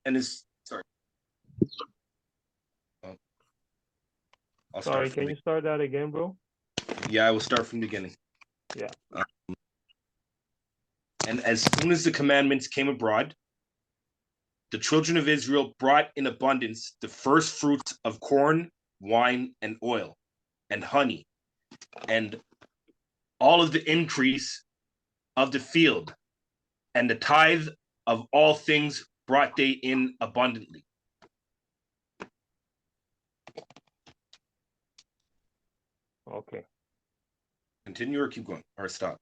and his sorry. I'll Sorry, start. can you start that again, bro? Yeah, I will start from the beginning. Yeah. And as soon as the commandments came abroad, the children of Israel brought in abundance the first fruits of corn, wine, and oil, and honey, and all of the increase of the field, and the tithe of all things brought they in abundantly. Okay. Continue or keep going, or stop?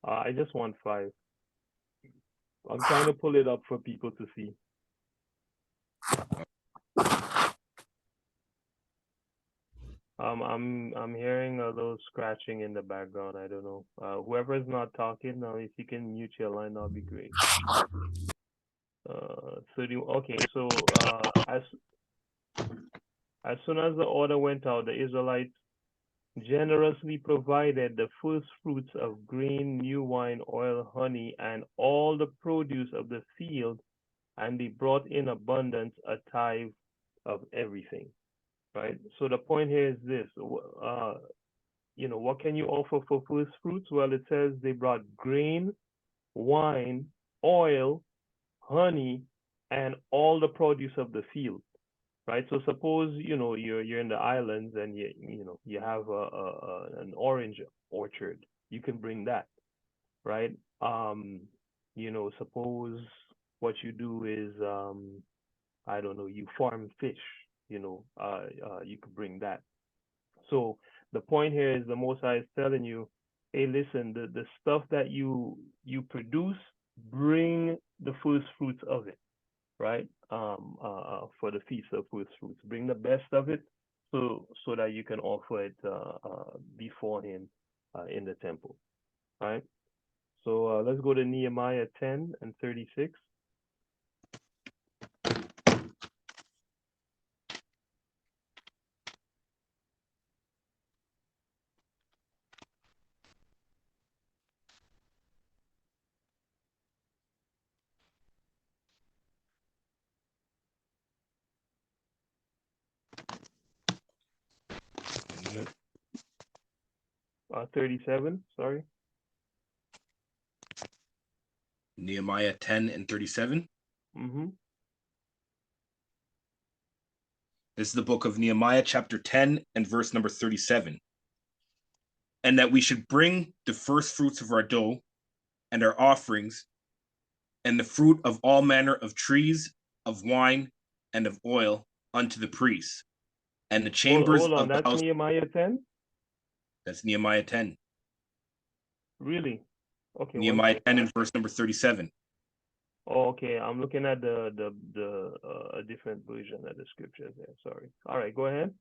I just want 5. I'm trying to pull it up for people to see. I'm hearing a little scratching in the background. I don't know. Whoever is not talking now, if you can mute your line, that'll be great. Okay, so as soon as the order went out, the Israelites generously provided the first fruits of grain, new wine, oil, honey, and all the produce of the field, and they brought in abundance a tithe of everything. Right. So the point here is this: what can you offer for first fruits? Well, it says they brought grain, wine, oil, honey, and all the produce of the field. Right. So suppose you're in the islands and you have an orange orchard. You can bring that. Right. Suppose what you do is I don't know, you farm fish. You could bring that. So the point here is the Most High is telling you, hey, listen, the stuff that you produce, bring the first fruits of it, right? For the feast of first fruits, bring the best of it, so that you can offer it before Him in the temple, right? So let's go to Nehemiah 10 and 36. Mhm. 37, sorry. Nehemiah 10 and 37. Mm-hmm. This is the book of Nehemiah, chapter 10 and verse number 37. And that we should bring the first fruits of our dough and our offerings, and the fruit of all manner of trees, of wine, and of oil unto the priests, and the chambers Hold on, of the that's house. Nehemiah 10? That's Nehemiah 10. Really? Okay, one Nehemiah second. 10 and verse number 37. Oh, okay, I'm looking at a different version of the scriptures there. Sorry. All right, go ahead.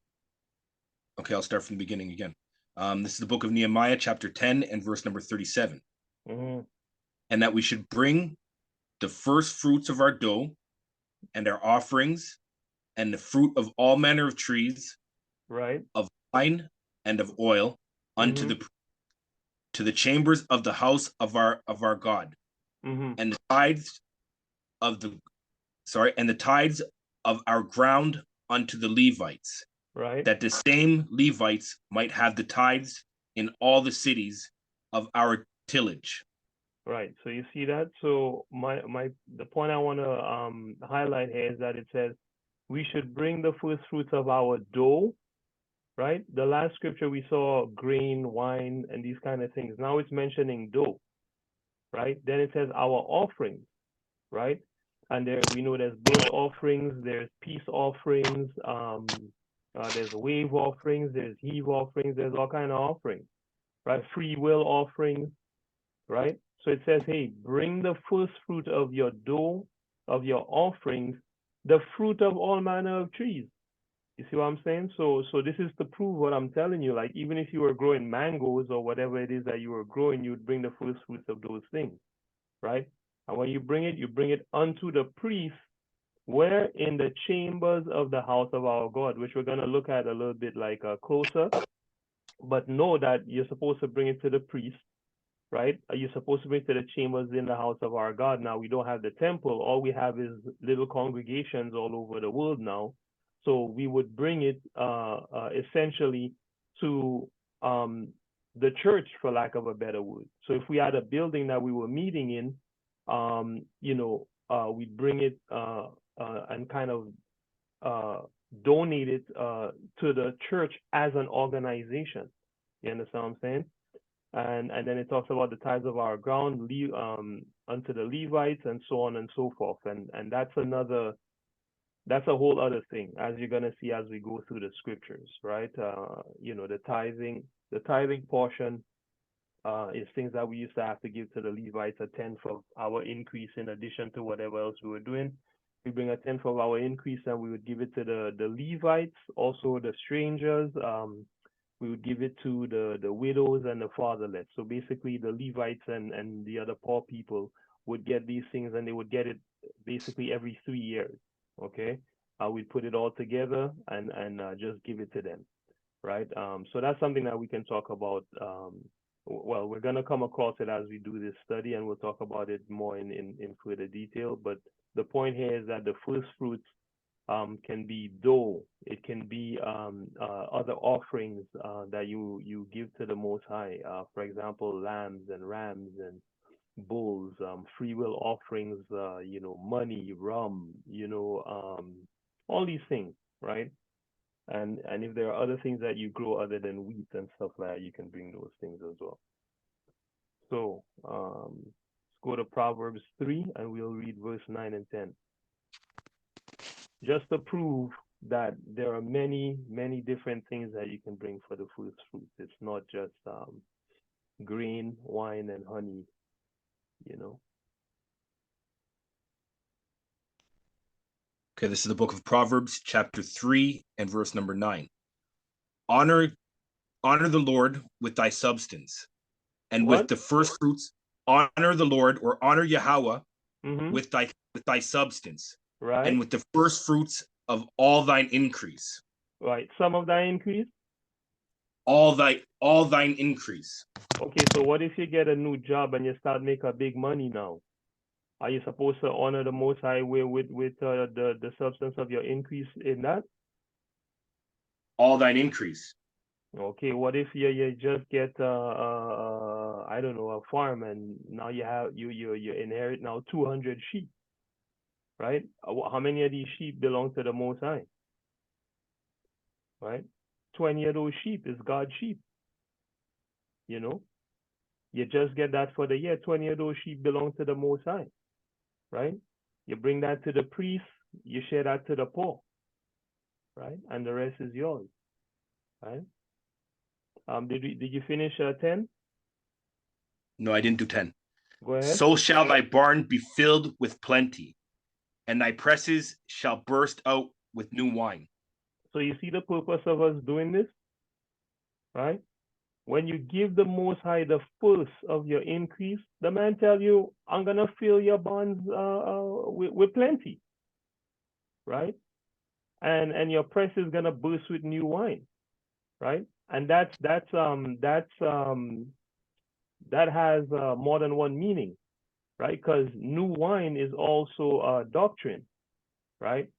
Okay, I'll start from the beginning again. This is the book of Nehemiah, chapter 10 and verse number 37. Mm-hmm. And that we should bring the first fruits of our dough and our offerings, and the fruit of all manner of trees, Right. of wine and of oil unto Mm-hmm. the chambers of the house of our God, Mm-hmm. and the tithes of our ground unto the Levites, Right. that the same Levites might have the tithes in all the cities of our tillage. Right. So you see that? So the point I want to highlight here is that it says we should bring the first fruits of our dough, right? The last scripture we saw grain, wine, and these kind of things. Now it's mentioning dough, right? Then it says our offerings, right? And there we know there's burnt offerings, there's peace offerings, there's wave offerings, there's heave offerings, there's all kind of offerings, right? Free will offerings, right? So it says, hey, bring the first fruit of your dough, of your offerings, the fruit of all manner of trees. You see what I'm saying? So this is to prove what I'm telling you. Like even if you were growing mangoes or whatever it is that you were growing, you'd bring the first fruits of those things, right? And when you bring it unto the priest, where in the chambers of the house of our God, which we're gonna look at a little bit like closer. But know that you're supposed to bring it to the priest, right? You're supposed to bring to the chambers in the house of our God. Now we don't have the temple. All we have is little congregations all over the world now. So we would bring it essentially to the church, for lack of a better word. So if we had a building that we were meeting in, we'd bring it and kind of donate it to the church as an organization. You understand what I'm saying? And then it talks about the tithes of our ground unto the Levites and so on and so forth. And that's a whole other thing, as you're gonna see as we go through the scriptures, right? The tithing portion is things that we used to have to give to the Levites, a tenth of our increase in addition to whatever else we were doing. We bring a tenth of our increase and we would give it to the Levites, also the strangers. We would give it to the widows and the fatherless. So basically the Levites and the other poor people would get these things, and they would get it basically every 3 years. Okay. We'd put it all together and just give it to them. Right. So that's something that we can talk about. Well, we're going to come across it as we do this study, and we'll talk about it more in further detail. But the point here is that the first fruits can be dough. It can be other offerings that you give to the Most High. For example, lambs and rams and bulls, free will offerings, money, rum, all these things, right? And if there are other things that you grow other than wheat and stuff like that, you can bring those things as well. So let's go to Proverbs 3 and we'll read verse 9 and 10. Just to prove that there are many, many different things that you can bring for the first fruits. It's not just grain, wine, and honey, Okay, this is the book of Proverbs, chapter 3 and verse number 9. Honor the Lord with thy substance, and What? with the first fruits. Honor the Lord, or honor Yahweh, with thy substance, Right. and with the first fruits of all thine increase. Right. Some of thy increase? All thine increase. Okay, so what if you get a new job and you start making big money now? Are you supposed to honor the Most High with the substance of your increase in that? All thine increase. Okay, what if you just get I don't know, a farm, and now you inherit now 200 sheep, right? How many of these sheep belong to the Most High? Right? 20 of those sheep is God's sheep. You just get that for the year. 20 of those sheep belong to the Most High, right? You bring that to the priest, you share that to the poor, right? And the rest is yours, right? Did you finish 10? No, I didn't do 10. Go ahead. So shall thy barn be filled with plenty, and thy presses shall burst out with new wine. So you see the purpose of us doing this, right? When you give the Most High the first of your increase, the man tell you, I'm gonna fill your barns with plenty, right? And your press is gonna burst with new wine, right? And that has more than one meaning, right? Because new wine is also doctrine, right?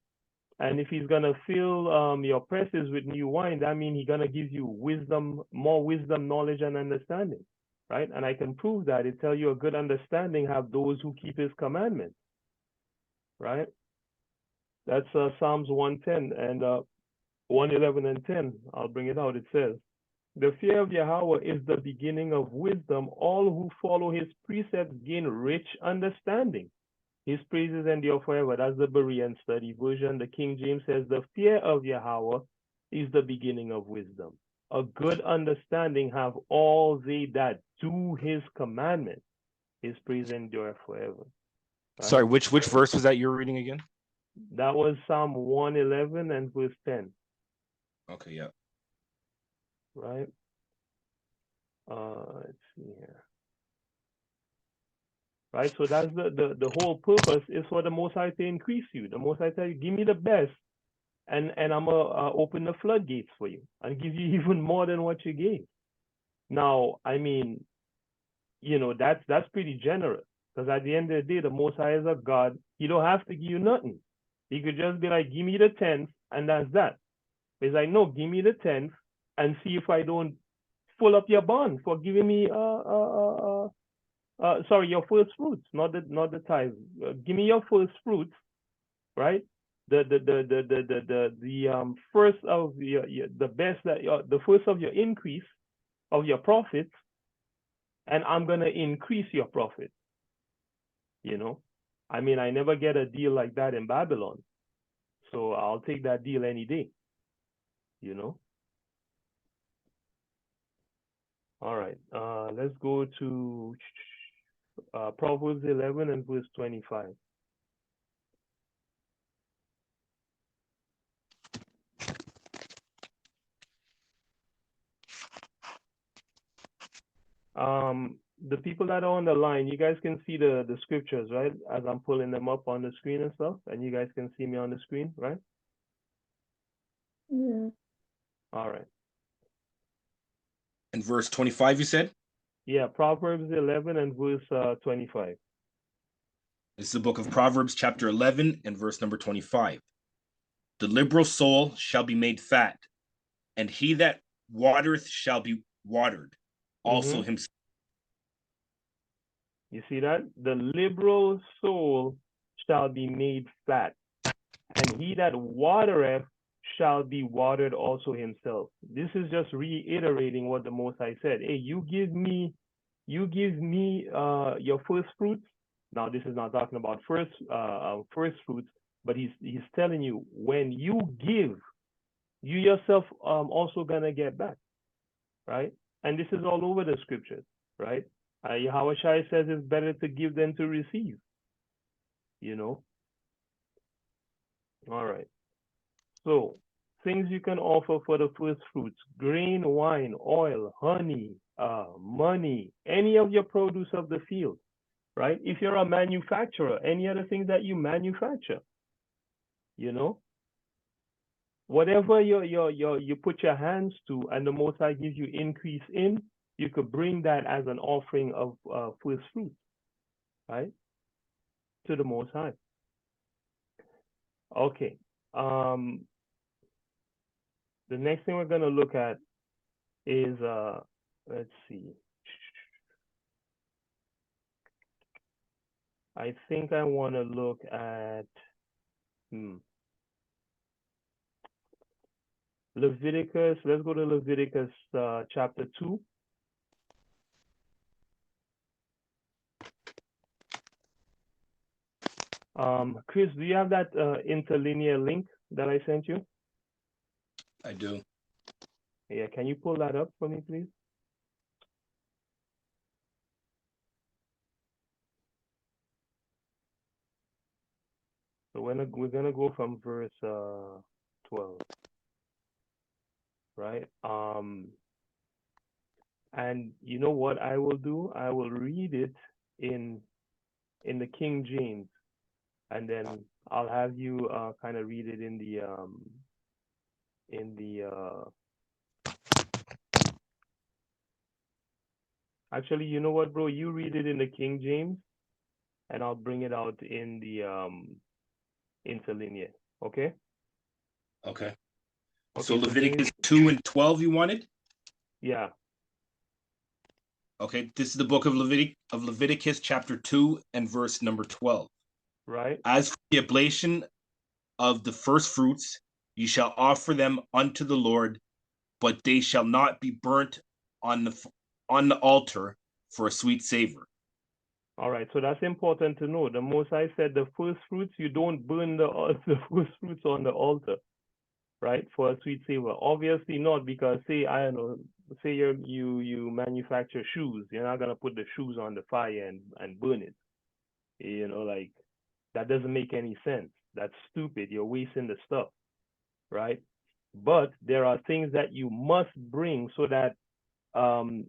And if he's gonna fill your presses with new wine, that means he's gonna give you wisdom, more wisdom, knowledge, and understanding, right? And I can prove that. It tell you a good understanding have those who keep his commandments, right? That's Psalms 110 and 111 and 10. I'll bring it out. It says, the fear of Yahweh is the beginning of wisdom. All who follow his precepts gain rich understanding. His praises endure forever. That's the Berean study version. The King James says, the fear of Yahweh is the beginning of wisdom. A good understanding have all they that do his commandments. His praise endure forever. Right? Sorry, which verse was that you were reading again? That was Psalm 111 and verse 10. Okay, yeah. Right? Let's see here. Right, so that's the whole purpose is for the Most High to increase you. The Most High tell you, give me the best, and I'm gonna open the floodgates for you and give you even more than what you gave. Now, I mean, you know, that's pretty generous. Because at the end of the day, the Most High is a God. He don't have to give you nothing. He could just be like, give me the 10th, and that's that. He's like, no, give me the 10th, and see if I don't full up your bond for giving me sorry, your first fruits, not the tithe. Give me your first fruits, right? The first of your the best that the first of your increase of your profits, and I'm gonna increase your profit. You know, I mean, I never get a deal like that in Babylon, so I'll take that deal any day. You know. All right, let's go to Proverbs 11 and verse 25. The people that are on the line, you guys can see the scriptures, right? As I'm pulling them up on the screen and stuff, and you guys can see me on the screen, right? Yeah. All right. And verse 25, you said? Yeah, Proverbs 11 and verse 25. This is the book of Proverbs, chapter 11, and verse number 25. The liberal soul shall be made fat, and he that watereth shall be watered, also himself. You see that? The liberal soul shall be made fat, and he that watereth shall be watered also himself. This is just reiterating what the Most High said. Hey, you give me your first fruits. Now, this is not talking about first fruits, but he's telling you, when you give, you yourself also gonna get back, right? And this is all over the scriptures, right? Yahweh Shai says it's better to give than to receive. You know. All right. So things you can offer for the first fruits: grain, wine, oil, honey, money, any of your produce of the field, right? If you're a manufacturer, any other thing that you manufacture, you know, whatever you put your hands to, and the Most High gives you increase in, you could bring that as an offering of first fruits, right, to the Most High. Okay. The next thing we're gonna look at is let's see. I think I want to look at Leviticus. Let's go to Leviticus chapter 2. Chris, do you have that interlinear link that I sent you? I do. Yeah, can you pull that up for me, please? So we're gonna go from verse 12, right? And you know what I will do? I will read it in the King James, and then I'll have you kind of read it in the actually, you know what, bro? You read it in the King James, and I'll bring it out in the interlinear. Okay? Okay. Okay, So so Leviticus James, 2 and 12 you wanted? yeah, Okay, this is the book of Leviticus chapter 2 and verse number 12. right? As for the oblation of the first fruits, you shall offer them unto the Lord, but they shall not be burnt on the altar for a sweet savor. All right, so that's important to know. The Most High said the first fruits, you don't burn the first fruits on the altar, right? For a sweet savor. Obviously not, because say, I don't know, say you manufacture shoes, you're not gonna put the shoes on the fire and burn it. You know, like that doesn't make any sense. That's stupid. You're wasting the stuff, right? But there are things that you must bring so that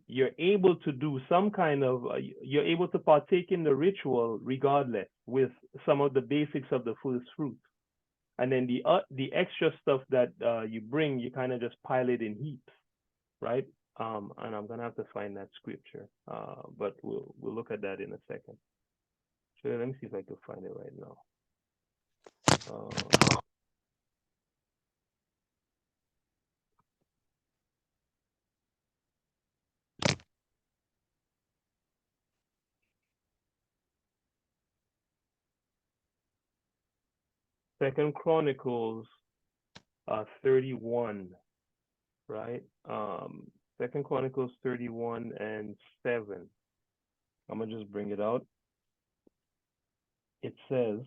you're able to do some kind of, you're able to partake in the ritual regardless, with some of the basics of the first fruit. And then the extra stuff that you bring, you kind of just pile it in heaps, right? And I'm gonna have to find that scripture. But we'll look at that in a second. So let me see if I can find it right now. Second Chronicles 31, right? Second Chronicles 31 and 7. I'm gonna just bring it out. It says,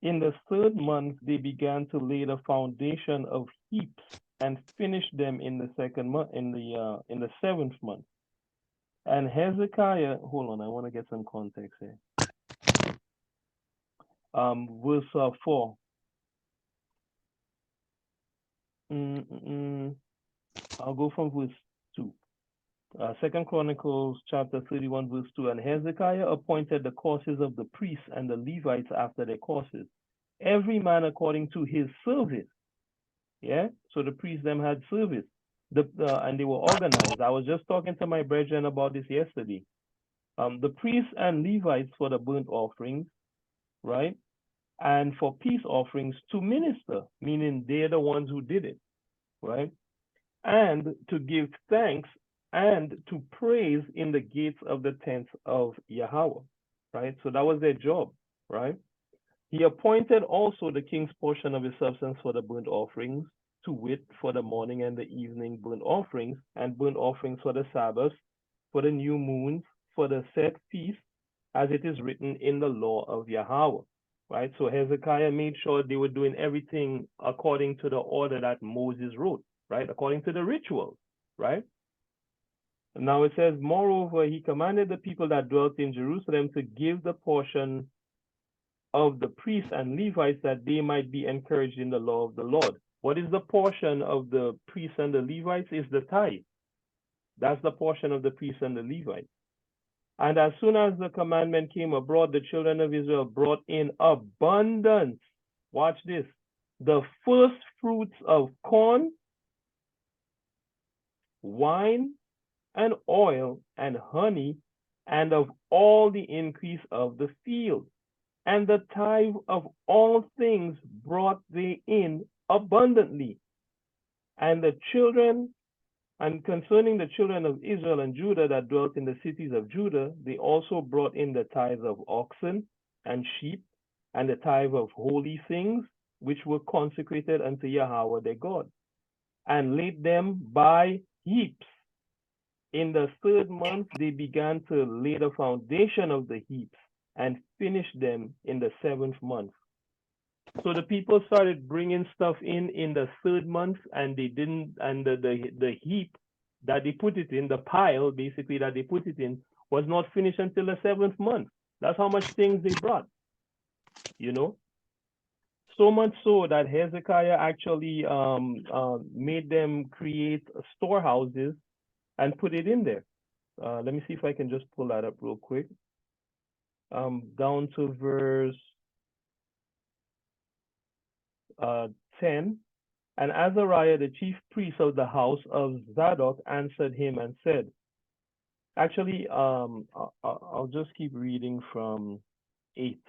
in the third month they began to lay the foundation of heaps and finished them in the second month, in the seventh month. And Hezekiah, hold on, I want to get some context here. Verse 4. I'll go from verse 2. Second Chronicles chapter 31, verse 2. And Hezekiah appointed the courses of the priests and the Levites after their courses, every man according to his service. Yeah, so the priests them had service, and they were organized. I was just talking to my brethren about this yesterday. The priests and Levites for the burnt offerings, right? And for peace offerings to minister, meaning they're the ones who did it, right? And to give thanks and to praise in the gates of the tents of Yahweh, right? So that was their job, right? He appointed also the king's portion of his substance for the burnt offerings, to wit, for the morning and the evening burnt offerings, and burnt offerings for the Sabbaths, for the new moons, for the set feasts, as it is written in the law of Yahweh, right? So Hezekiah made sure they were doing everything according to the order that Moses wrote, right? According to the rituals, right? Now it says, moreover, he commanded the people that dwelt in Jerusalem to give the portion of the priests and Levites that they might be encouraged in the law of the Lord. What is the portion of the priests and the Levites? Is the tithe. That's the portion of the priests and the Levites. And as soon as the commandment came abroad, the children of Israel brought in abundance. Watch this. The first fruits of corn, wine, and oil, and honey, and of all the increase of the field. And the tithe of all things brought they in abundantly. And the children, and concerning the children of Israel and Judah that dwelt in the cities of Judah, they also brought in the tithe of oxen and sheep, and the tithe of holy things, which were consecrated unto Yahweh their God, and laid them by heaps. In the third month they began to lay the foundation of the heaps, and finished them in the seventh month. So the people started bringing stuff in the third month, and they didn't, and the heap that they put it in, the pile basically that they put it in, was not finished until the seventh month. That's how much things they brought, you know. So much so that Hezekiah actually made them create storehouses and put it in there. Let me see if I can just pull that up real quick. Down to verse 10. And Azariah, the chief priest of the house of Zadok, answered him and said, actually, I'll just keep reading from 8.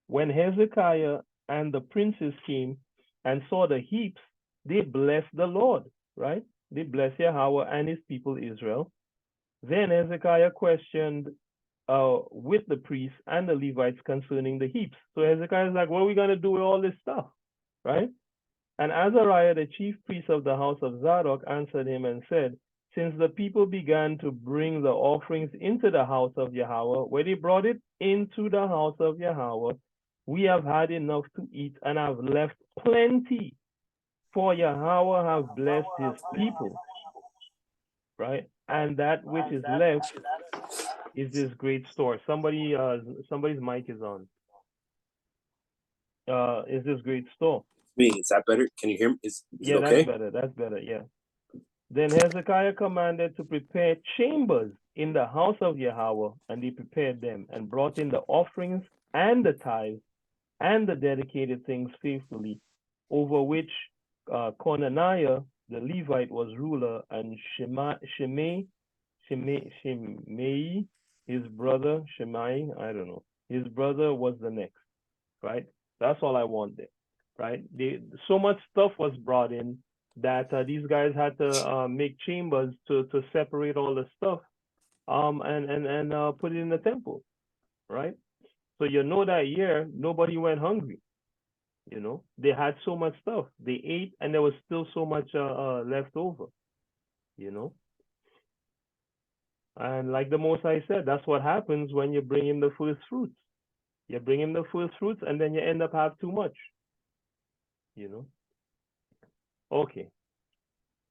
When Hezekiah and the princes came and saw the heaps, they blessed the Lord, right? They blessed Yahweh and his people Israel. Then Hezekiah questioned with the priests and the Levites concerning the heaps. So Hezekiah is like, what are we going to do with all this stuff, right? And Azariah, the chief priest of the house of Zadok, answered him and said, since the people began to bring the offerings into the house of Yahweh, where they brought it into the house of Yahweh, we have had enough to eat and have left plenty, for Yahweh have blessed his people, right? And that which is left is this great store. Somebody's mic is on. Is this great store? Me, is that better? Can you hear me? Is yeah, it okay? That's better, yeah. Then Hezekiah commanded to prepare chambers in the house of Yahweh, and they prepared them and brought in the offerings and the tithes and the dedicated things faithfully, over which Conaniah the Levite was ruler, and Shimei, his brother, Shimei, I don't know, his brother was the next, right? That's all I want there, right? So much stuff was brought in that these guys had to make chambers to separate all the stuff, and put it in the temple, right? So you know that year nobody went hungry. You know, they had so much stuff. They ate, and there was still so much left over. You know, and like the Most I said, that's what happens when you bring in the first fruits. You bring in the first fruits, and then you end up have too much. You know. Okay.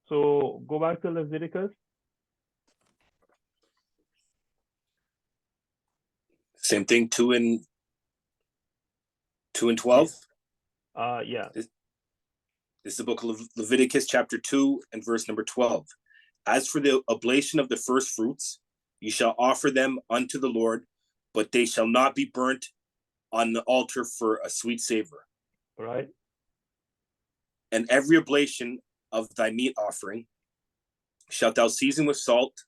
So go back to Leviticus. Same thing, 2 and 12. Yeah. This is the book of Leviticus, chapter 2, and verse number 12. As for the oblation of the first fruits, you shall offer them unto the Lord, but they shall not be burnt on the altar for a sweet savor. Right. And every oblation of thy meat offering shalt thou season with salt,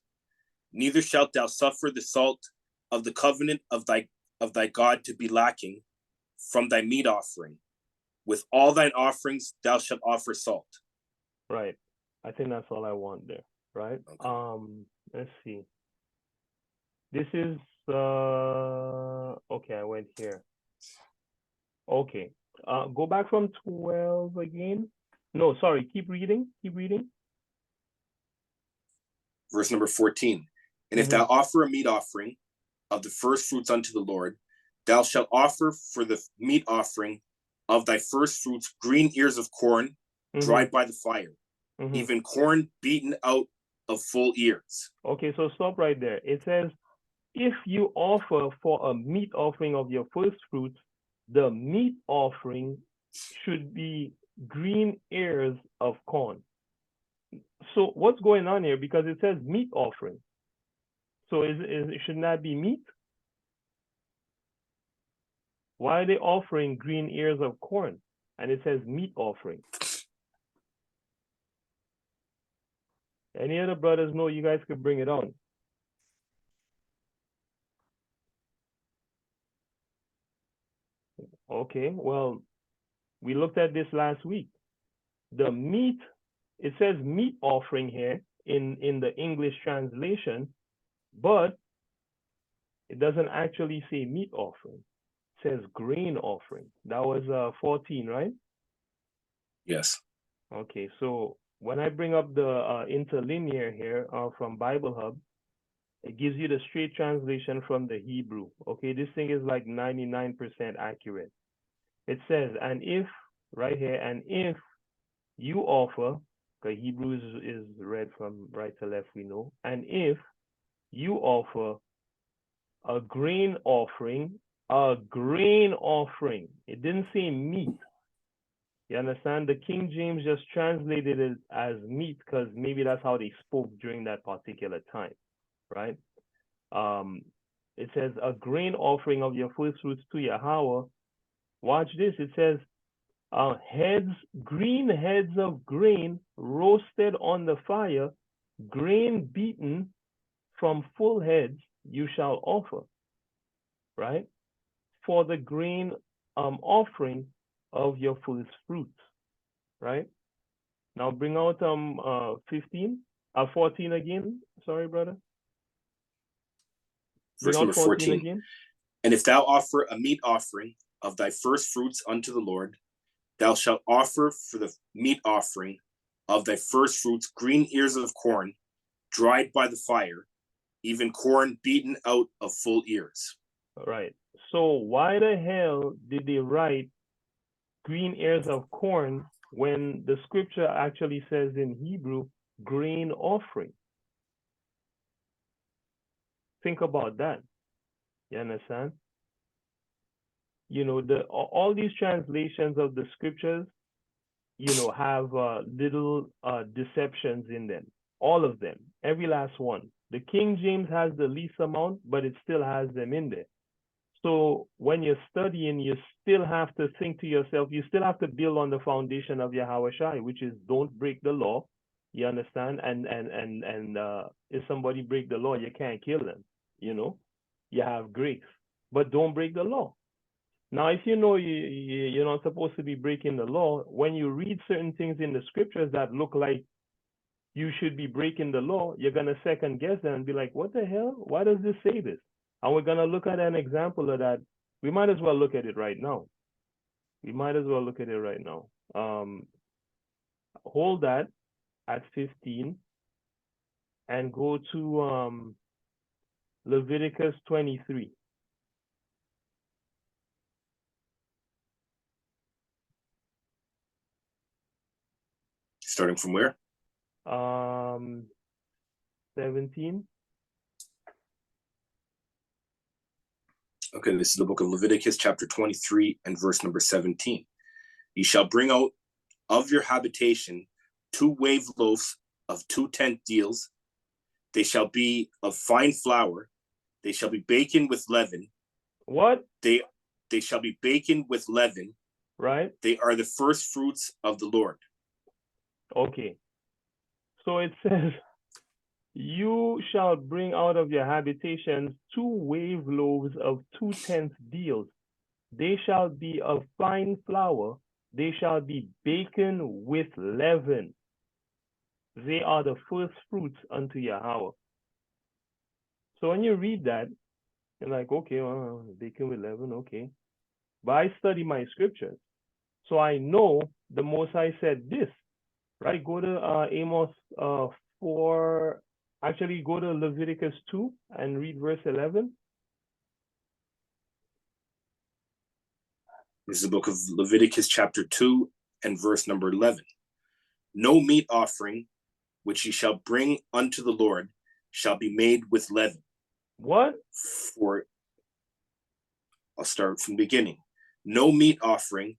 neither shalt thou suffer the salt of the covenant of thy God to be lacking from thy meat offering. With all thine offerings thou shalt offer salt. Right. I think that's all I want there. Right. Okay. Let's see. This is okay, I went here. Okay. Go back from 12 again. No, sorry, keep reading. Keep reading. Verse number 14. And if thou offer a meat offering of the first fruits unto the Lord, thou shalt offer for the meat offering of thy first fruits green ears of corn dried by the fire, even corn beaten out of full ears. Okay, so stop right there. It says, if you offer for a meat offering of your first fruits, the meat offering should be green ears of corn. So what's going on here? Because it says meat offering. So shouldn't that be meat? Why are they offering green ears of corn? And it says meat offering. Any other brothers know, you guys could bring it on. Okay, well, we looked at this last week. The meat, it says meat offering here in the English translation, but it doesn't actually say meat offering. It says grain offering. That was 14, right? Yes. Okay, so when I bring up the interlinear here from Bible Hub, it gives you the straight translation from the Hebrew. Okay, this thing is like 99% accurate. It says, and if, right here, and if you offer, because Hebrew is read from right to left, we know, and if you offer a grain offering, it didn't say meat. You understand? The King James just translated it as meat because maybe that's how they spoke during that particular time, right? It says a grain offering of your first fruits to Yahweh. Watch this. It says green heads of grain roasted on the fire, grain beaten from full heads you shall offer, right? For the grain offering of your first fruits, right? Now bring out 14 again. Sorry, brother. Verse number 14 again. And if thou offer a meat offering of thy first fruits unto the Lord, thou shalt offer for the meat offering of thy first fruits green ears of corn dried by the fire, even corn beaten out of full ears. All right. So why the hell did they write green ears of corn when the scripture actually says in Hebrew, grain offering? Think about that. You understand? You know, all these translations of the scriptures, you know, have little deceptions in them. All of them, every last one. The King James has the least amount, but it still has them in there. So when you're studying, you still have to think to yourself, you still have to build on the foundation of Yahweh Shai, which is don't break the law, You understand? And if somebody break the law, you can't kill them. You know, you have grace, but don't break the law. Now, if you know you're not supposed to be breaking the law, when you read certain things in the scriptures that look like you should be breaking the law, you're gonna second guess them and be like, what the hell? Why does this say this? And we're gonna look at an example of that. We might as well look at it right now. We might as well look at it right now. Hold that at 15 and go to Leviticus 23. Starting from where? 17. Okay, this is the book of Leviticus, chapter 23, and verse number 17. You shall bring out of your habitation 2 wave loaves of 2 tenth deals. They shall be of fine flour. They shall be baken with leaven. What? They shall be baken with leaven. Right? They are the first fruits of the Lord. Okay. So it says, you shall bring out of your habitations 2 wave loaves of 2 tenth deals. They shall be of fine flour. They shall be baken with leaven. They are the first fruits unto Yahweh. So when you read that, you're like, okay, well, baken with leaven, okay. But I study my scriptures. So I know the Most High said this, right? Go to Amos 4, actually go to Leviticus 2 and read verse 11. This is the book of Leviticus, chapter 2, and verse number 11. No meat offering which ye shall bring unto the Lord shall be made with leaven. What? For, I'll start from the beginning. No meat offering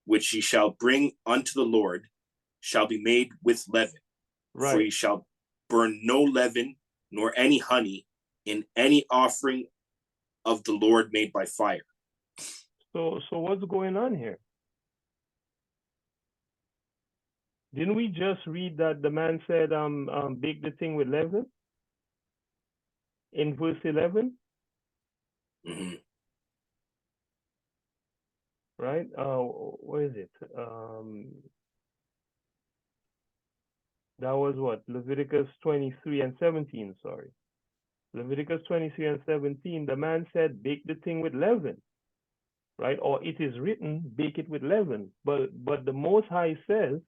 which ye shall bring unto the Lord shall be made with leaven. Right. For ye shall burn no leaven nor any honey in any offering of the Lord made by fire. So what's going on here? Didn't we just read that the man said, bake the thing with leaven? In verse 11? Mm-hmm. Right? Where is it? That was what? Leviticus 23 and 17, sorry. Leviticus 23 and 17, the man said, bake the thing with leaven, right? Or it is written, bake it with leaven. But the Most High says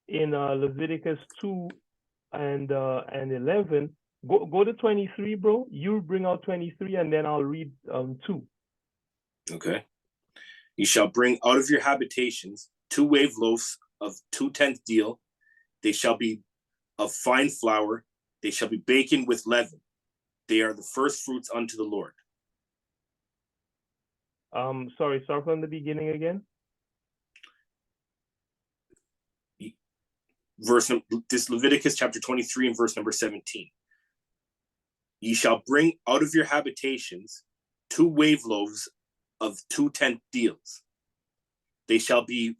in Leviticus 2 and 11, go to 23, bro. You bring out 23 and then I'll read 2. Okay. You shall bring out of your habitations 2 wave loaves of 2 tenth deal. They shall be of fine flour. They shall be baken with leaven. They are the first fruits unto the Lord. Sorry, start from the beginning again. This Leviticus chapter 23 and verse number 17. Ye shall bring out of your habitations 2 wave loaves of 2 tenth deals. They shall be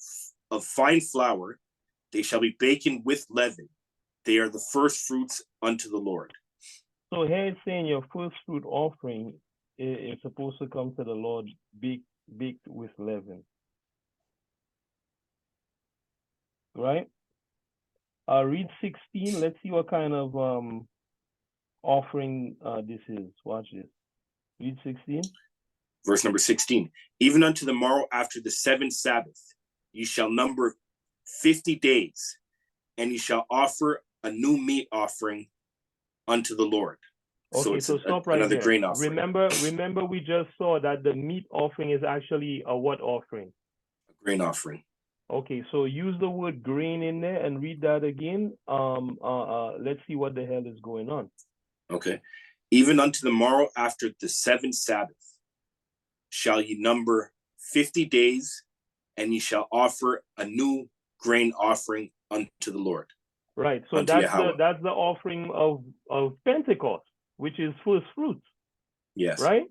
of fine flour. They shall be baken with leaven. They are the first fruits unto the Lord. So here it's saying your first fruit offering is supposed to come to the Lord baked with leaven. Right? Read 16. Let's see what kind of offering this is. Watch this. Read 16. Verse number 16. Even unto the morrow after the 7th Sabbath, ye shall number 50 days, and ye shall offer a new meat offering unto the Lord. Okay, so stop right another there. grain offering. Remember, we just saw that the meat offering is actually a what offering? A grain offering. Okay, so use the word grain in there and read that again. Let's see what the hell is going on. Okay. Even unto the morrow after the 7th Sabbath shall ye number 50 days, and ye shall offer a new grain offering unto the Lord. Right. So that's the offering of Pentecost, which is first fruits. Yes. Right?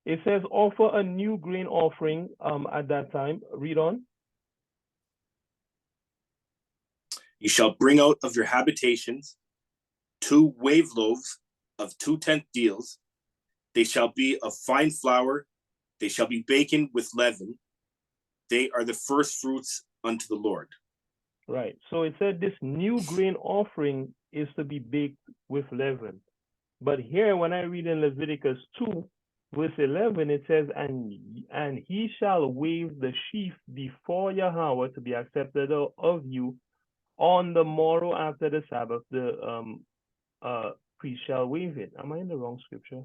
It says offer a new grain offering at that time. Read on. You shall bring out of your habitations 2 wave loaves of 2/10 deals. They shall be of fine flour. They shall be baken with leaven. They are the first fruits unto the Lord. Right. So it said this new grain offering is to be baked with leaven. But here, when I read in Leviticus 2, verse 11, it says, and he shall wave the sheaf before Yahweh to be accepted of you on the morrow after the Sabbath. The priest shall wave it. Am I in the wrong scripture?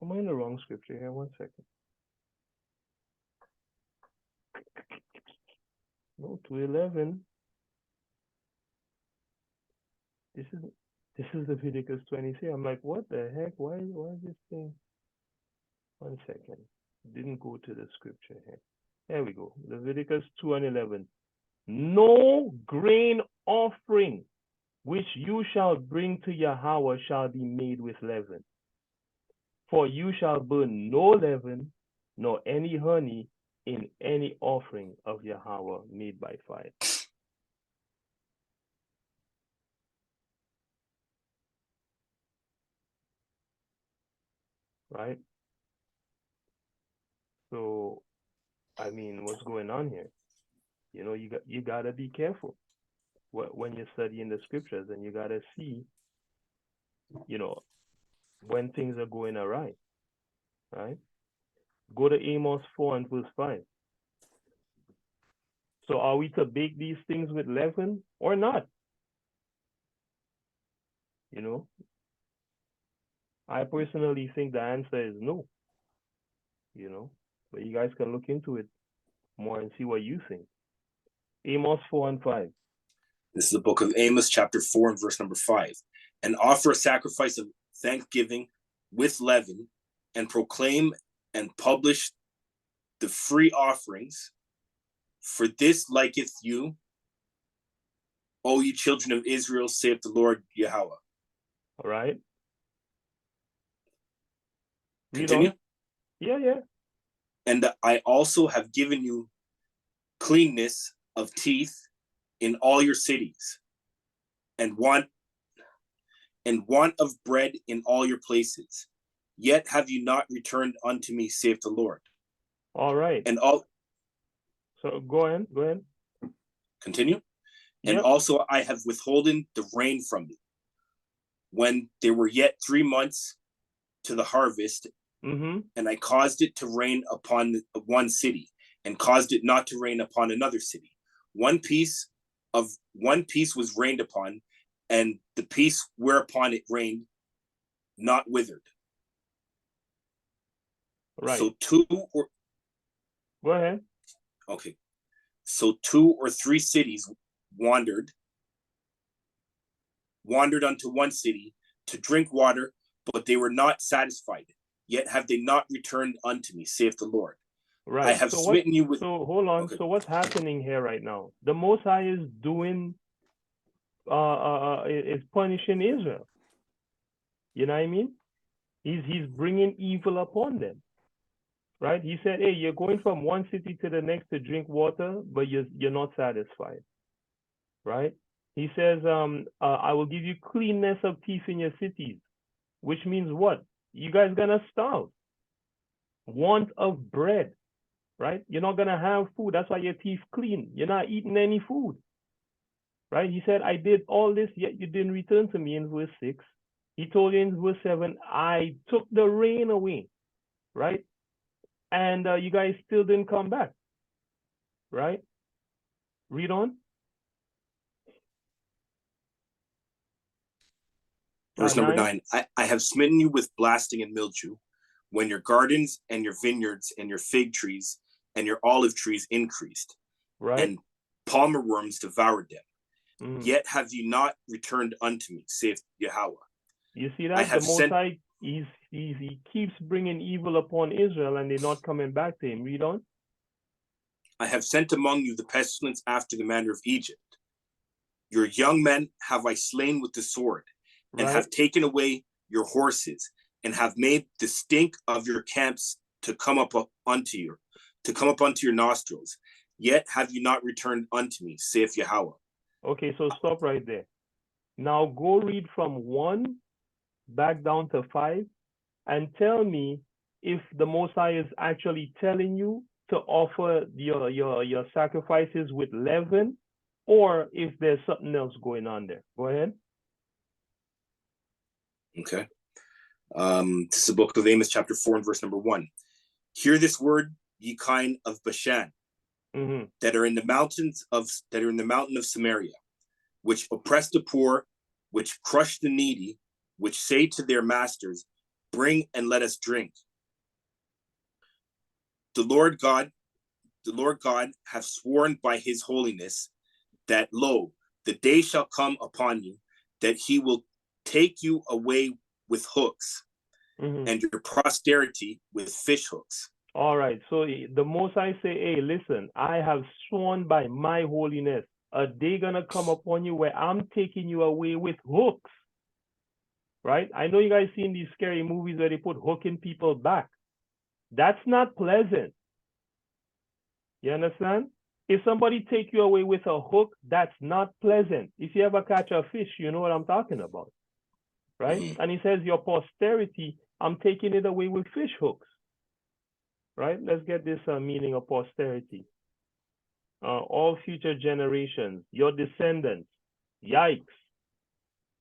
Am I in the wrong scripture here? 1 second. No, 2:11. This is Leviticus 23. I'm like, what the heck? Why is this thing? 1 second. Didn't go to the scripture here. There we go. Leviticus 2:11. No grain offering which you shall bring to Yahweh shall be made with leaven. For you shall burn no leaven, nor any honey in any offering of Yahweh made by fire. Right? So, I mean, what's going on here? You know, you gotta be careful when you're studying the scriptures, and you gotta see, you know, when things are going awry. Right? Go to Amos 4 and verse 5. So are we to bake these things with leaven or not? You know, I personally think the answer is no. You know, but you guys can look into it more and see what you think. Amos 4 and 5. This is the book of Amos, chapter 4 and verse number 5. And offer a sacrifice of thanksgiving with leaven, and proclaim and publish the free offerings. For this liketh you, O ye children of Israel, saith the Lord Yahweh. All right. Continue. On. Yeah. And I also have given you cleanness of teeth in all your cities, and want of bread in all your places. Yet have you not returned unto me, saith the Lord. All right. And all. So go ahead. Continue. Yep. And also I have withholden the rain from you, when there were yet 3 months to the harvest, and I caused it to rain upon one city, and caused it not to rain upon another city. One piece was rained upon, and the piece whereupon it rained not withered. Right. So 2 or go ahead. Okay. So 2 or 3 cities wandered unto one city to drink water, but they were not satisfied. Yet have they not returned unto me, saith the Lord. Right. I have smitten you with. So hold on. Okay. So what's happening here right now? The Most High is doing, is punishing Israel. You know what I mean? He's bringing evil upon them. Right? He said, hey, you're going from one city to the next to drink water, but you're not satisfied. Right? He says, I will give you cleanness of teeth in your cities, which means what? You guys gonna starve. Want of bread, right? You're not gonna have food. That's why your teeth clean. You're not eating any food, right? He said, I did all this, yet you didn't return to me in verse 6. He told you in verse 7, I took the rain away, right? And you guys still didn't come back, right? Read on. Verse number 9. I have smitten you with blasting and mildew, when your gardens and your vineyards and your fig trees and your olive trees increased, right? And palmer worms devoured them. Yet have you not returned unto me, saith Yahweh. You see that? The Most High, he keeps bringing evil upon Israel, and they're not coming back to him. Read on. I have sent among you the pestilence after the manner of Egypt. Your young men have I slain with the sword, and have taken away your horses, and have made the stink of your camps to come up unto your nostrils. yet have you not returned unto me, saith Yahweh. Okay, so stop right there. Now go read from 1 back down to 5 and tell me if the Most High is actually telling you to offer your sacrifices with leaven, or if there's something else going on there. Go ahead. Okay. This is the book of Amos, chapter 4, and verse number 1. Hear this word, ye kine of Bashan, that are in the mountain of Samaria, which oppress the poor, which crush the needy, which say to their masters, bring and let us drink. The Lord God hath sworn by his holiness that, lo, the day shall come upon you that he will take you away with hooks, and your posterity with fish hooks. All right. So the Most High say, hey, listen, I have sworn by my holiness, a day gonna come upon you where I'm taking you away with hooks. Right? I know you guys seen these scary movies where they put hooking people back. That's not pleasant. You understand? If somebody take you away with a hook, that's not pleasant. If you ever catch a fish, you know what I'm talking about. Right? And he says, your posterity, I'm taking it away with fish hooks. Right? Let's get this meaning of posterity. All future generations, your descendants. Yikes.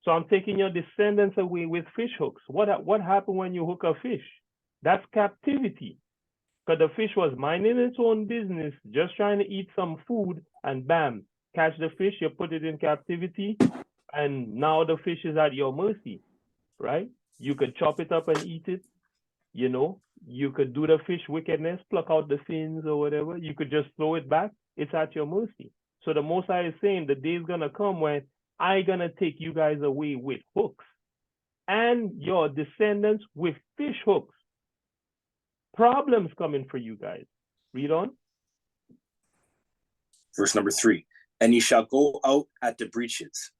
So I'm taking your descendants away with fish hooks. What happened when you hook a fish? That's captivity. Because the fish was minding its own business, just trying to eat some food, and bam, catch the fish, you put it in captivity, and now the fish is at your mercy, right? You could chop it up and eat it, you know. You could do the fish wickedness, pluck out the fins or whatever. You could just throw it back. It's at your mercy. So the Most High is saying the day is going to come when I'm going to take you guys away with hooks and your descendants with fish hooks. Problems coming for you guys. Read on. Verse number 3. And ye shall go out at the breaches,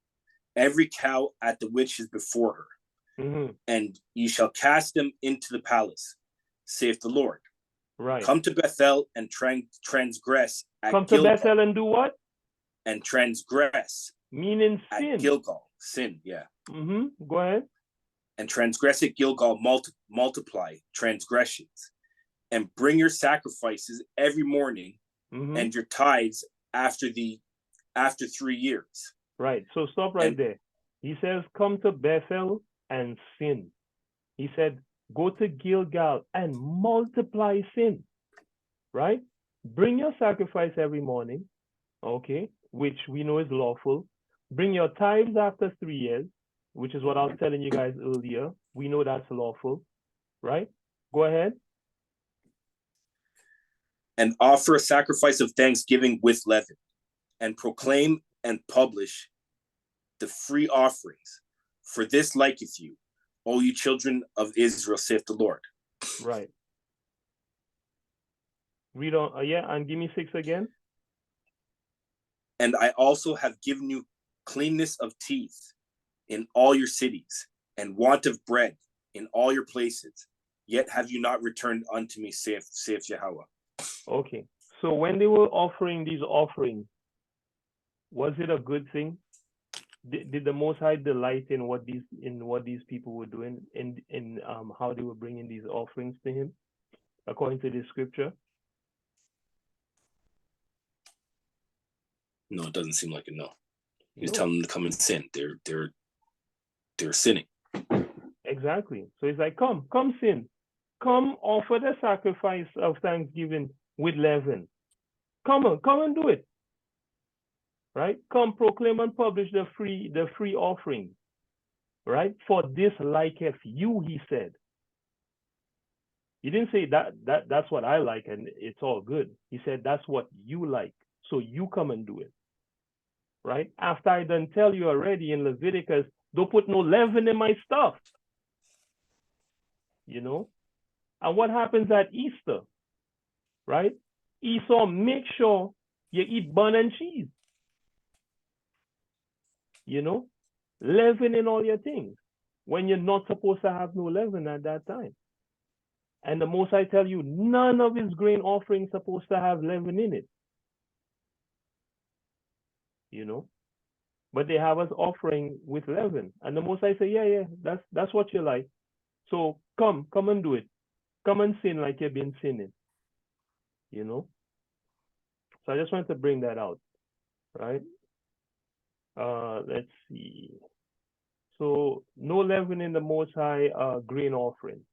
every cow at the which is before her, and ye shall cast them into the palace, saith the Lord. Right. Come to Bethel and transgress at Come to Gilgal. Bethel and do what? And transgress. Meaning sin. At Gilgal. Sin, yeah. Go ahead. And transgress at Gilgal, multiply transgressions. And bring your sacrifices every morning, and your tithes after 3 years. Right. So stop right there. He says, come to Bethel and sin. He said, go to Gilgal and multiply sin. Right? Bring your sacrifice every morning, okay, which we know is lawful. Bring your tithes after 3 years, which is what I was telling you guys earlier. We know that's lawful, right? Go ahead. And offer a sacrifice of thanksgiving with leaven, and proclaim and publish the free offerings. For this liketh you, O you children of Israel, saith the Lord. Right. Read on, yeah, and give me 6 again. And I also have given you cleanness of teeth in all your cities, and want of bread in all your places. Yet have you not returned unto me, saith Yahweh. Okay. So when they were offering these offerings, was it a good thing? Did the Most High delight in what these people were doing, in how they were bringing these offerings to Him, according to the scripture? No, it doesn't seem like it. No, he's telling them to come and sin. They're sinning. Exactly. So it's like, come sin, come offer the sacrifice of thanksgiving with leaven. Come and do it. Right? Come proclaim and publish the free offering. Right? For this liketh you, he said. He didn't say that's what I like and it's all good. He said that's what you like. So you come and do it. Right? After I done tell you already in Leviticus, don't put no leaven in my stuff. You know? And what happens at Easter? Right? Esau, make sure you eat bun and cheese. You know? Leaven in all your things. When you're not supposed to have no leaven at that time. And the Most I tell you, none of his grain offerings supposed to have leaven in it. you know. But they have us offering with leaven. And the Most High say, yeah, that's what you like. So come and do it. Come and sin like you've been sinning, you know. So I just wanted to bring that out, right? Let's see. So no leaven in the Most High grain offering,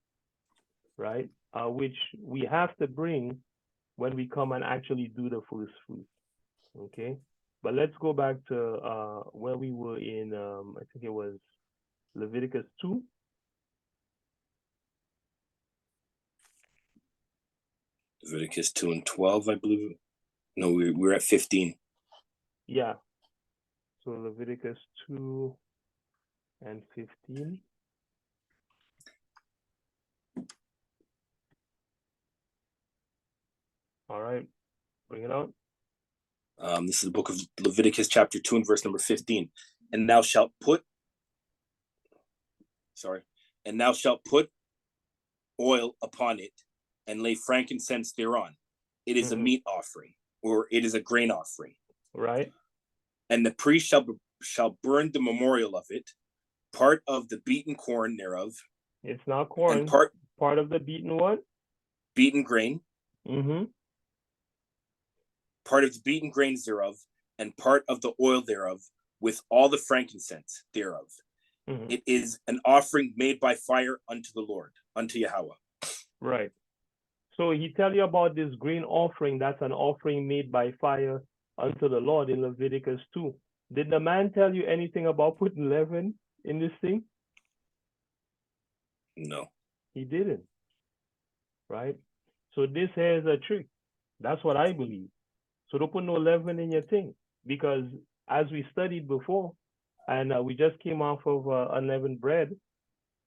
right? Which we have to bring when we come and actually do the first fruit. Okay. But let's go back to where we were in, I think it was Leviticus 2. Leviticus 2 and 12, I believe. No, we're at 15. Yeah. So Leviticus 2 and 15. All right. Bring it out. This is the book of Leviticus, chapter 2, and verse number 15. And thou shalt put oil upon it, and lay frankincense thereon. It is a meat offering, or it is a grain offering. Right. And the priest shall burn the memorial of it, part of the beaten corn thereof. It's not corn. And part of the beaten what? Beaten grain. Mm-hmm. Part of the beaten grains thereof, and part of the oil thereof, with all the frankincense thereof. Mm-hmm. It is an offering made by fire unto the Lord, unto Yahweh. Right. So he tell you about this grain offering. That's an offering made by fire unto the Lord in Leviticus 2. Did the man tell you anything about putting leaven in this thing? No. He didn't. Right? So this here is a trick. That's what I believe. So don't put no leaven in your thing. Because as we studied before, and we just came off of unleavened bread,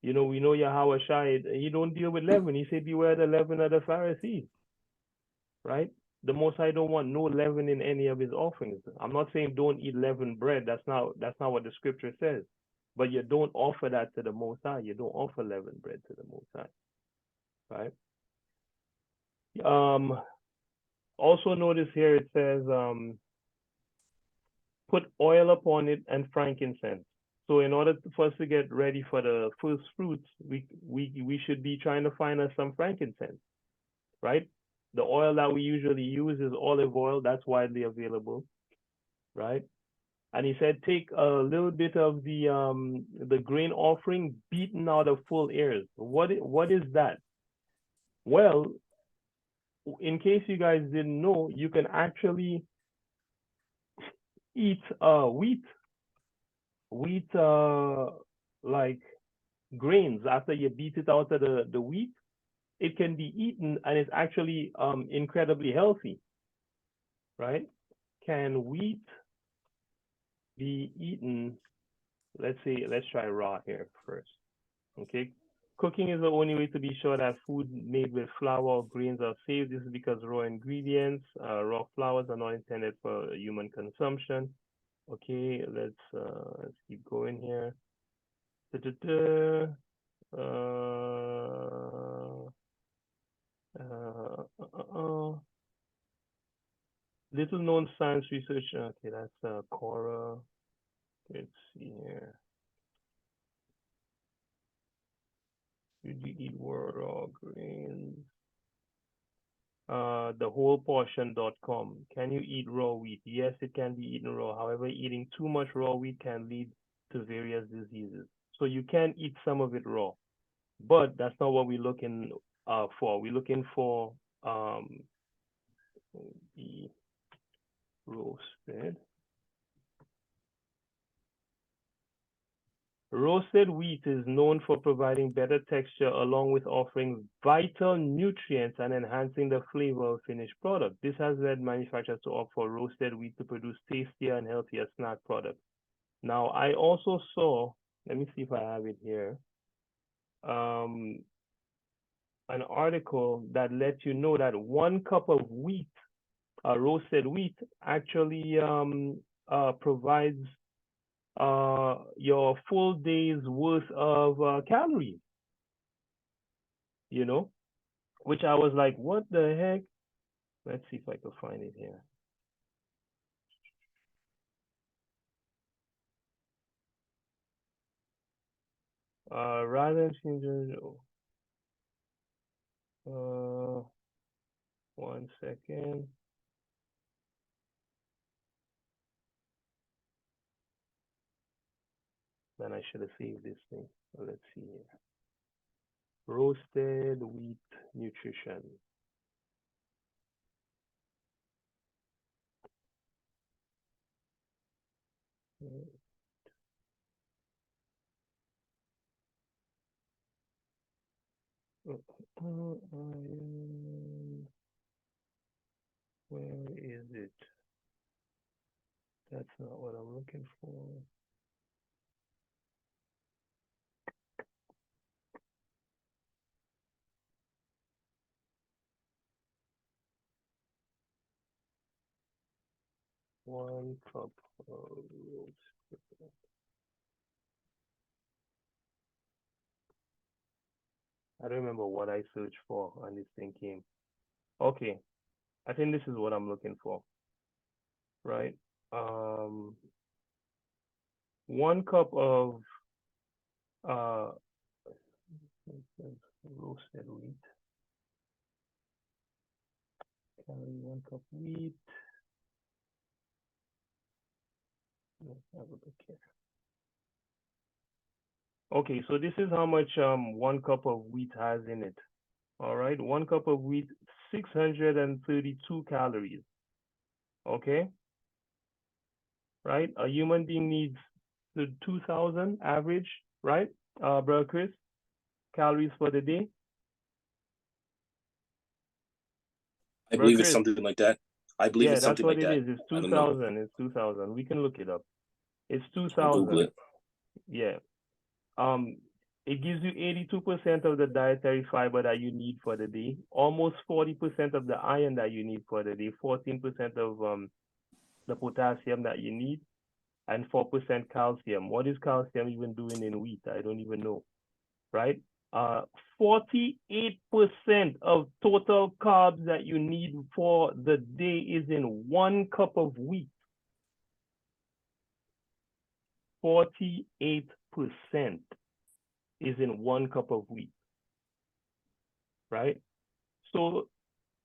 you know, we know Yahweh Shai, he don't deal with leaven. He said, beware the leaven of the Pharisees. Right? The Most High don't want no leaven in any of his offerings. I'm not saying don't eat leavened bread. That's not what the scripture says. But you don't offer that to the Most High. You don't offer leavened bread to the Most High. Right? Also notice here it says, put oil upon it and frankincense. So in order for us to get ready for the first fruits, we should be trying to find us some frankincense, right? The oil that we usually use is olive oil. That's widely available, right? And he said, take a little bit of the grain offering beaten out of full ears. What is that? Well, in case you guys didn't know, you can actually eat wheat like grains after you beat it out of the wheat. It can be eaten and it's actually incredibly healthy, right? Can wheat be eaten? Let's try raw here first. Okay. Cooking is the only way to be sure that food made with flour or grains are safe. This is because raw ingredients, raw flours are not intended for human consumption. Okay, let's keep going here. Little known science research. Okay, that's Cora. Let's see here. Should you eat raw grains? Thewholeportion.com. Can you eat raw wheat? Yes, it can be eaten raw. However, eating too much raw wheat can lead to various diseases. So you can eat some of it raw, but that's not what we're looking for. We're looking for the roasted. Roasted wheat is known for providing better texture along with offering vital nutrients and enhancing the flavor of finished product. This has led manufacturers to opt for roasted wheat to produce tastier and healthier snack products. Now, I also saw, let me see if I have it here, an article that let you know that 1 cup of wheat, roasted wheat, actually provides your full day's worth of calories, you know, which I was like, what the heck? Let's see if I can find it here. Rather than change, 1 second. Then I should have saved this thing. Let's see here. Roasted wheat nutrition. Where is it? That's not what I'm looking for. One cup of roast. I don't remember what I searched for and this thing came. Okay, I think this is what I'm looking for, right? 1 cup of roasted wheat. Calorie, 1 cup wheat. Let's have a look here. Okay, so this is how much 1 cup of wheat has in it. All right, 1 cup of wheat, 632 calories. Okay, right? A human being needs the 2,000 average, right? Brother Chris, calories for the day. I Brother believe it's Chris, something like that. I believe yeah, it's that's something what like it that. is. It's I don't know. 2,000. It's 2,000. We can look it up. It's I'll Google 2,000. it. Yeah. It gives you 82% of the dietary fiber that you need for the day, almost 40% of the iron that you need for the day, 14% of the potassium that you need, and 4% calcium. What is calcium even doing in wheat? I don't even know, right? 48% of total carbs that you need for the day is in 1 cup of wheat. 48% is in 1 cup of wheat, right? So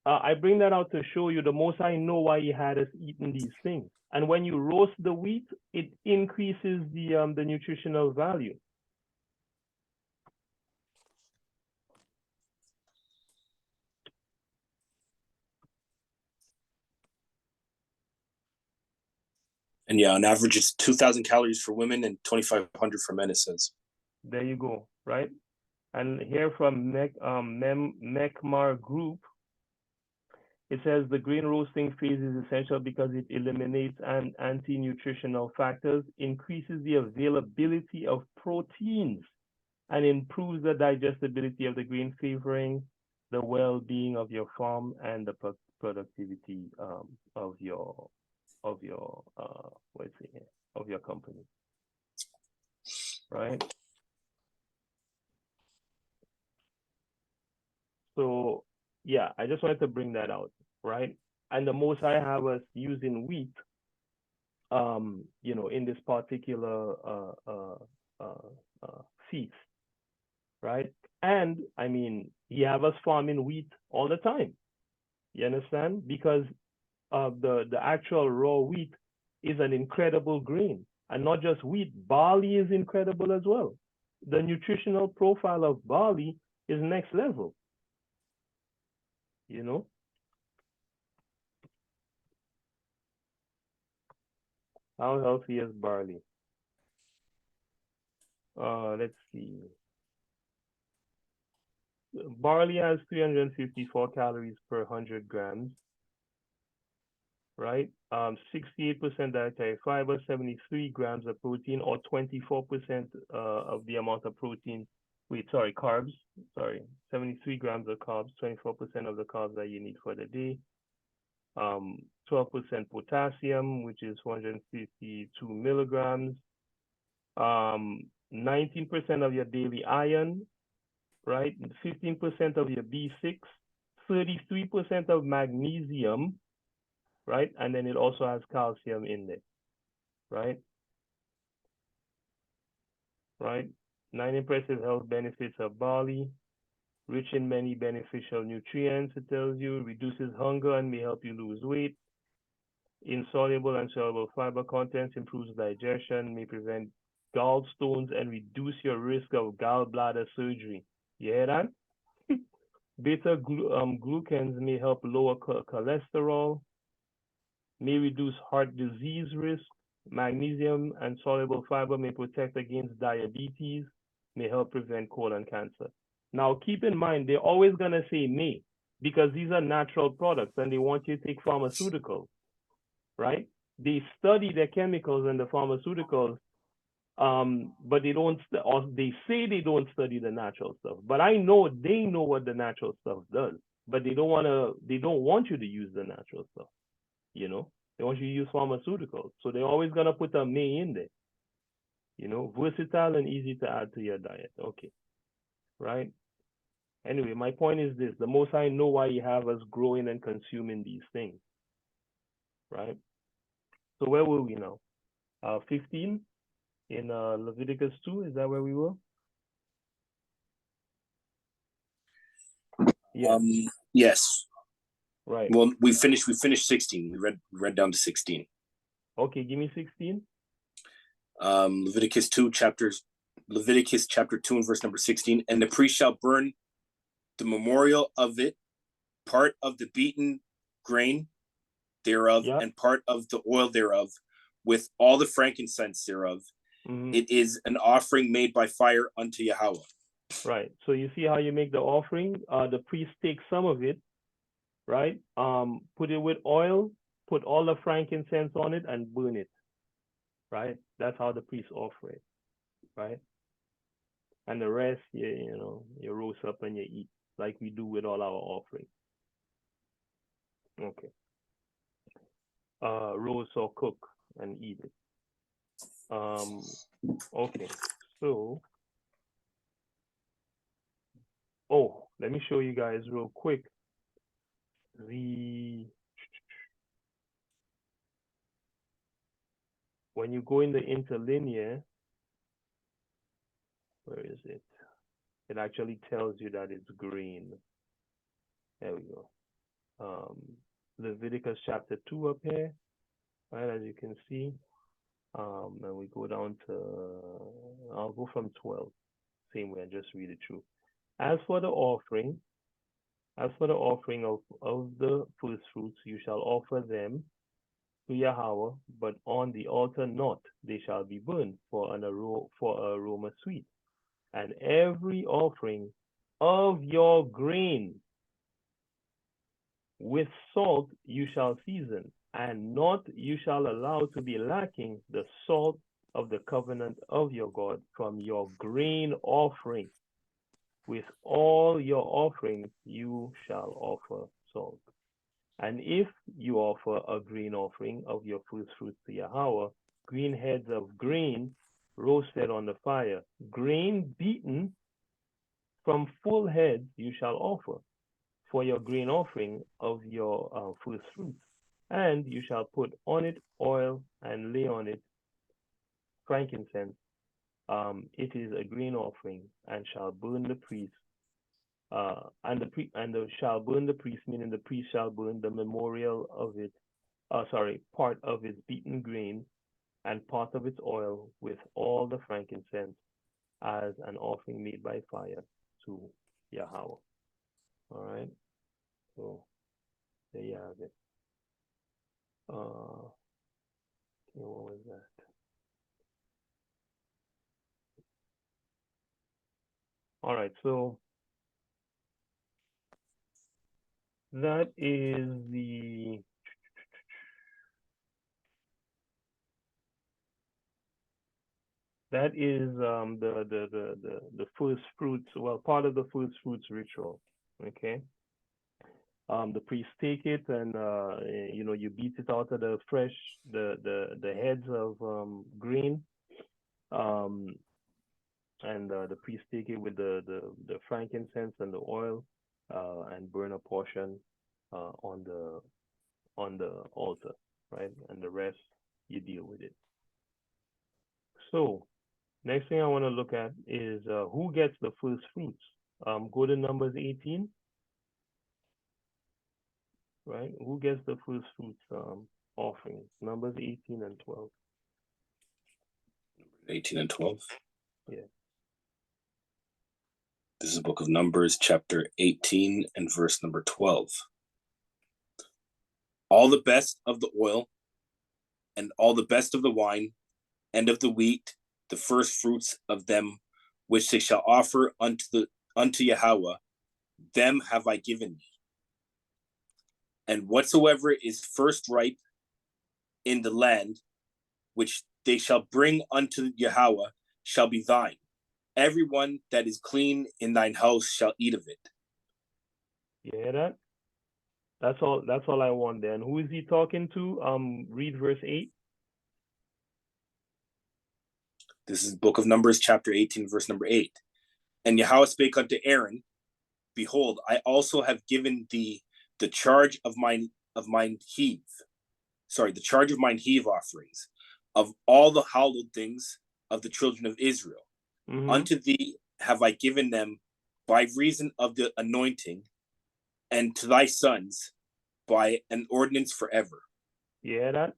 I bring that out to show you the Most High know why he had us eating these things. And when you roast the wheat, it increases the nutritional value. And yeah, on average, it's 2,000 calories for women and 2,500 for men, it says. There you go, right? And here from Mekmar Group, it says the grain roasting phase is essential because it eliminates anti-nutritional factors, increases the availability of proteins, and improves the digestibility of the grain, favoring the well-being of your farm and the productivity of your of your company, right? So yeah, I just wanted to bring that out, right? And the most I have us using wheat, in this particular feast, right? And I mean, he have us farming wheat all the time. You understand? Because the actual raw wheat is an incredible grain, and not just wheat. Barley is incredible as well. The nutritional profile of barley is next level. You know. How healthy is barley? Let's see. Barley has 354 calories per 100 grams, right? 68% dietary fiber, 73 grams of protein, or 24% of the amount of protein. Wait, sorry, carbs. Sorry, 73 grams of carbs, 24% of the carbs that you need for the day. 12% potassium, which is 452 milligrams. 19% of your daily iron, right? 15% of your B6, 33% of magnesium, right? And then it also has calcium in there, right? Right? 9 impressive health benefits of barley, rich in many beneficial nutrients, it tells you, reduces hunger and may help you lose weight. Insoluble and soluble fiber contents improves digestion, may prevent gallstones and reduce your risk of gallbladder surgery. You hear that? Beta glucans may help lower cholesterol, may reduce heart disease risk. Magnesium and soluble fiber may protect against diabetes, may help prevent colon cancer. Now, keep in mind, they're always going to say may, because these are natural products and they want you to take pharmaceuticals, right? They study the chemicals and the pharmaceuticals, but they don't, or they say they don't study the natural stuff. But I know they know what the natural stuff does, but they don't want you to use the natural stuff, you know? They want you to use pharmaceuticals. So they're always going to put a may in there, you know, versatile and easy to add to your diet. Okay, right? Anyway, my point is this: the Most High know why He have us growing and consuming these things, right? So where were we now? 15 in Leviticus 2. Is that where we were? Yeah. Yes. Right. Well, we finished 16. We read down to 16. Okay, give me 16. Leviticus chapter 2 and verse number 16. And the priest shall burn the memorial of it, part of the beaten grain thereof, Yep. and part of the oil thereof, with all the frankincense thereof. Mm-hmm. It is an offering made by fire unto Yahweh. Right. So you see how you make the offering? The priest takes some of it, right? Put it with oil, put all the frankincense on it, and burn it. Right? That's how the priest offer it. Right? And the rest, you roast up and you eat, like we do with all our offerings. Okay. Roast or cook and eat it. Okay. So, let me show you guys real quick when you go in the interlinear, where is it? It actually tells you that it's green. There we go. Leviticus chapter 2 up here, right, as you can see. And we go down to, I'll go from 12, same way, and just read it through. As for the offering of the first fruits, you shall offer them to Yahweh, but on the altar not. They shall be burned for aroma sweet. And every offering of your grain with salt you shall season, and not you shall allow to be lacking the salt of the covenant of your God from your grain offering. With all your offerings you shall offer salt. And if you offer a grain offering of your first fruits to Yahweh, green heads of grain roasted on the fire, grain beaten from full heads you shall offer for your grain offering of your first fruits. And you shall put on it oil and lay on it frankincense. It is a grain offering, and shall burn the priest. Shall burn the priest, meaning the priest shall burn the memorial of it. Part of its beaten grain and part of its oil with all the frankincense as an offering made by fire to Yahweh. All right. So there you have it. Okay, what was that? All right, so that is the first fruits, well, part of the first fruits ritual. Okay. The priest take it and you beat it out of the heads of grain, and the priest take it with the frankincense and the oil, and burn a portion on the altar, right? And the rest you deal with it. So Next thing I want to look at is who gets the first fruits. Go to Numbers 18, right? Who gets the first fruits offering? Numbers 18 and 12. 18 and 12. Yeah. This is the book of Numbers, chapter 18 and verse number 12. All the best of the oil and all the best of the wine and of the wheat, the first fruits of them, which they shall offer unto Yahweh, them have I given thee. And whatsoever is first ripe in the land, which they shall bring unto Yahweh, shall be thine. Everyone that is clean in thine house shall eat of it. You hear that? That's all I want there. And who is he talking to? Read verse 8. This is the book of Numbers, chapter 18, verse number 8. And Yahweh spake unto Aaron, behold, I also have given thee the charge of mine heave. The charge of mine heave offerings, of all the hallowed things of the children of Israel. Mm-hmm. Unto thee have I given them by reason of the anointing, and to thy sons by an ordinance forever. Yeah, that.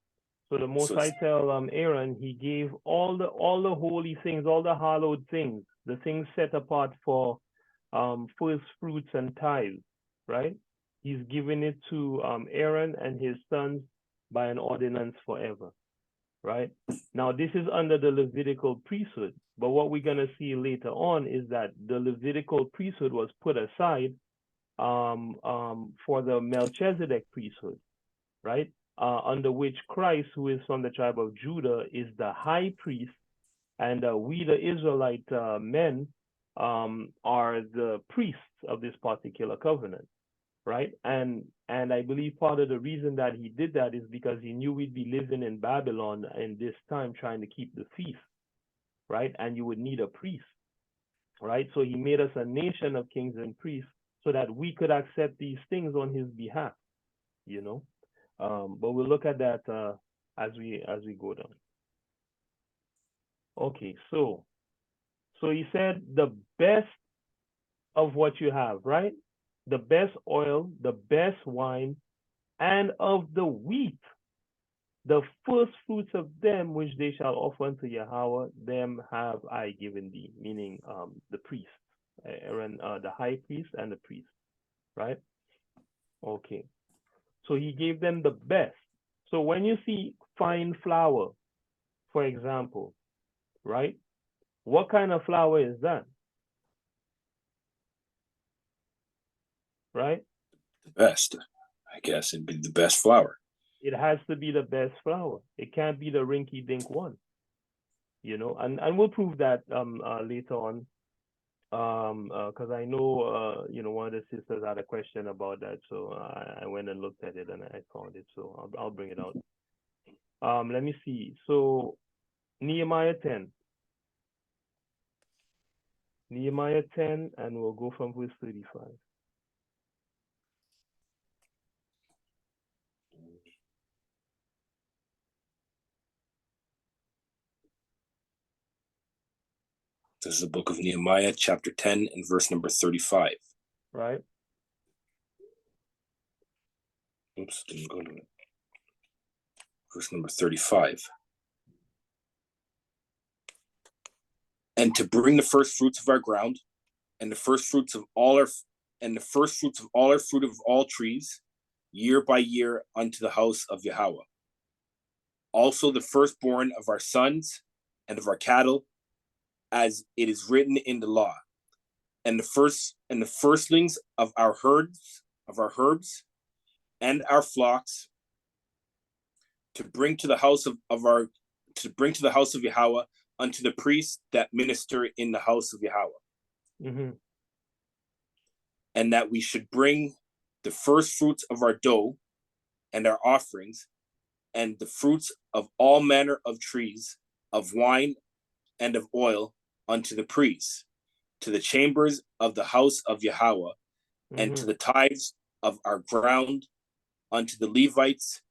So the Most High tell Aaron, he gave all the holy things, all the hallowed things, the things set apart for first fruits and tithes, right? He's given it to Aaron and his sons by an ordinance forever, right? Now this is under the Levitical priesthood, but what we're gonna see later on is that the Levitical priesthood was put aside for the Melchizedek priesthood, right? Under which Christ, who is from the tribe of Judah, is the high priest, and we, the Israelite men, are the priests of this particular covenant, right? And I believe part of the reason that he did that is because he knew we'd be living in Babylon in this time trying to keep the feast, right? And you would need a priest, right? So he made us a nation of kings and priests so that we could accept these things on his behalf, you know. But we'll look at that as we go down. Okay, so he said the best of what you have, right? The best oil, the best wine, and of the wheat, the first fruits of them which they shall offer unto Yahweh, them have I given thee, meaning the priests, Aaron, the high priest and the priest, right? Okay, so he gave them the best. So when you see fine flour, for example, right? What kind of flour is that? Right? The best, I guess it'd be the best flour. It has to be the best flour. It can't be the rinky-dink one, you know. And we'll prove that later on, because I know you know, one of the sisters had a question about that, so I went and looked at it and I found it, so I'll bring it out. Let me see. So Nehemiah 10. Nehemiah 10, and we'll go from verse 35. This is the book of Nehemiah, chapter 10, and verse number 35. Right. Oops, didn't go to it. Verse number 35. And to bring the first fruits of our ground, and the first fruits of all our fruit of all trees, year by year, unto the house of Yahweh. Also the firstborn of our sons and of our cattle, as it is written in the law, and the firstlings of our herbs, and our flocks, to bring to the house of Yahweh, unto the priests that minister in the house of Yahweh. Mm-hmm. And that we should bring the first fruits of our dough and our offerings, and the fruits of all manner of trees, of wine and of oil, unto the priests, to the chambers of the house of Yahweh, and to the tithes of our ground, unto the Levites,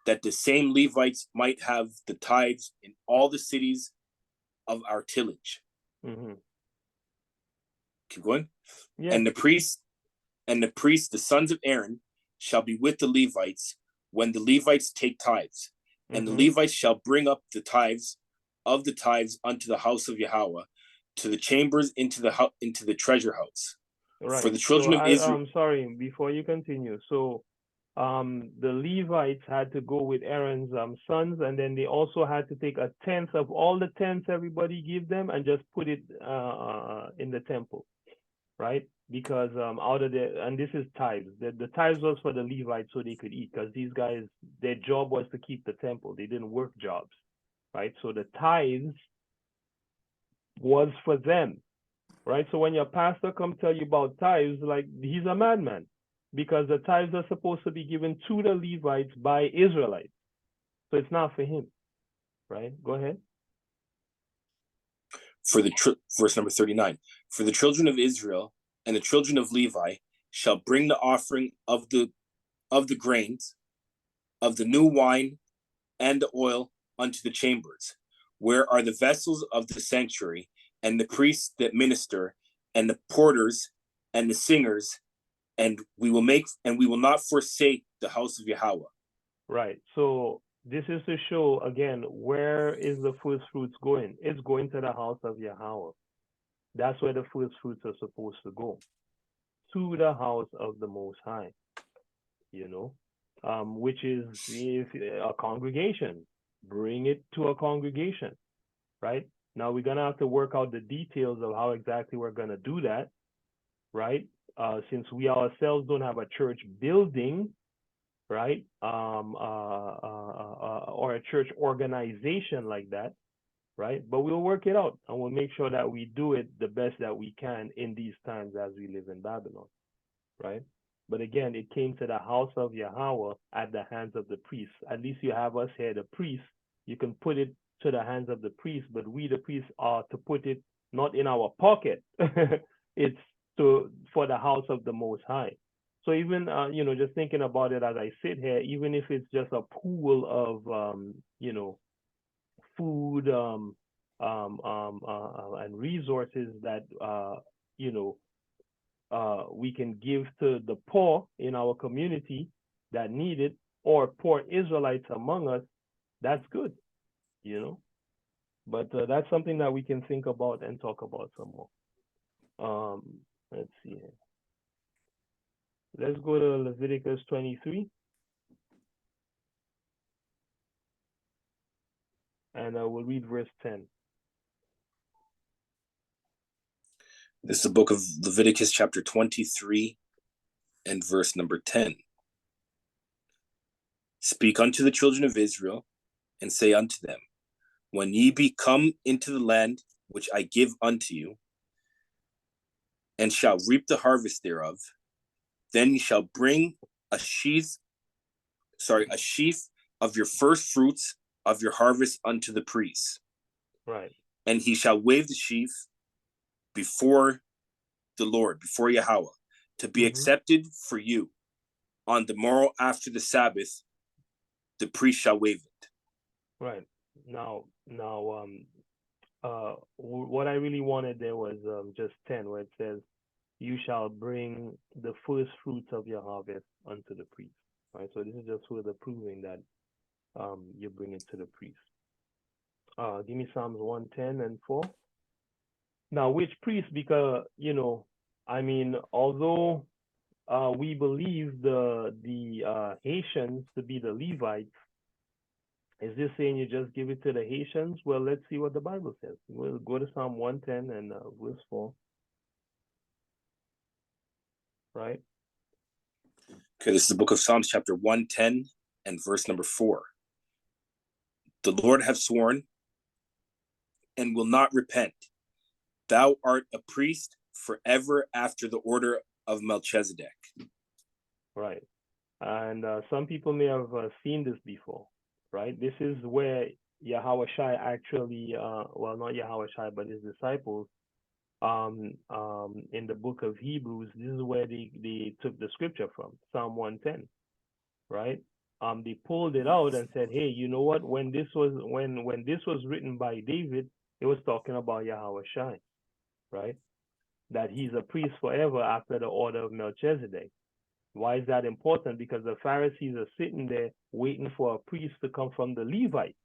that the same Levites might have the tithes in all the cities of our tillage. Mm-hmm. Keep going. Yes. And the priests, the sons of Aaron, shall be with the Levites when the Levites take tithes. And the Levites shall bring up the tithes of the tithes unto the house of Yahweh, to the chambers into the treasure house. Right. For the children of Israel. I'm sorry, before you continue. So the Levites had to go with Aaron's sons, and then they also had to take a tenth of all the tenths everybody give them and just put it in the temple, right? Because out of and this is tithes. The tithes was for the Levites so they could eat, because these guys, their job was to keep the temple. They didn't work jobs, right? So the tithes was for them, right? So when your pastor come tell you about tithes, like, he's a madman, because the tithes are supposed to be given to the Levites by Israelites. So it's not for him, right? Go ahead. Verse number 39, for the children of Israel and the children of Levi shall bring the offering of the grains, of the new wine and the oil unto the chambers, where are the vessels of the sanctuary, and the priests that minister, and the porters and the singers, and we will not forsake the house of Yahweh. Right. So this is to show again, where is the first fruits going? It's going to the house of Yahweh. That's where the first fruits are supposed to go, to the house of the Most High, you know, which is a congregation. Bring it to a congregation, right? Now we're gonna have to work out the details of how exactly we're gonna do that, right? Since we ourselves don't have a church building, right? Or a church organization like that, right? But we'll work it out, and we'll make sure that we do it the best that we can in these times as we live in Babylon, right? But again, it came to the house of Yahweh at the hands of the priests. At least you have us here, the priests. You can put it to the hands of the priests, but we, the priests, are to put it not in our pocket. It's for the house of the Most High. So even just thinking about it as I sit here, even if it's just a pool of food and resources that we can give to the poor in our community that need it, or poor Israelites among us, that's good, But that's something that we can think about and talk about some more. Let's see here. Let's go to Leviticus 23. And we'll read verse 10. This is the book of Leviticus chapter 23 and verse number 10. Speak unto the children of Israel, and say unto them, when ye be come into the land which I give unto you, and shall reap the harvest thereof, then ye shall bring a sheaf of your first fruits of your harvest unto the priest. Right. And he shall wave the sheaf before the Lord, before Yahweh, to be accepted for you. On the morrow after the Sabbath, the priest shall wave it. Right. Now, what I really wanted there was just 10, where it says, you shall bring the first fruits of your harvest unto the priest. Right. So this is just further proving that you bring it to the priest. Give me Psalms 110 and 4. Now, which priest? Because although we believe the Haitians to be the Levites, is this saying you just give it to the Haitians? Well, let's see what the Bible says. We'll go to Psalm 110 and verse 4. Right? Okay, this is the book of Psalms chapter 110 and verse number 4. The Lord hath sworn and will not repent. Thou art a priest forever after the order of Melchizedek. Right. And some people may have seen this before, right? This is where Yahweh Shai actually, not Yahweh Shai, but his disciples, in the book of Hebrews, this is where they took the scripture from, Psalm 110, right? They pulled it out and said, hey, you know what? When this was written by David, It was talking about Yahweh Shai, right? That he's a priest forever after the order of Melchizedek. Why is that important? Because the Pharisees are sitting there waiting for a priest to come from the Levites,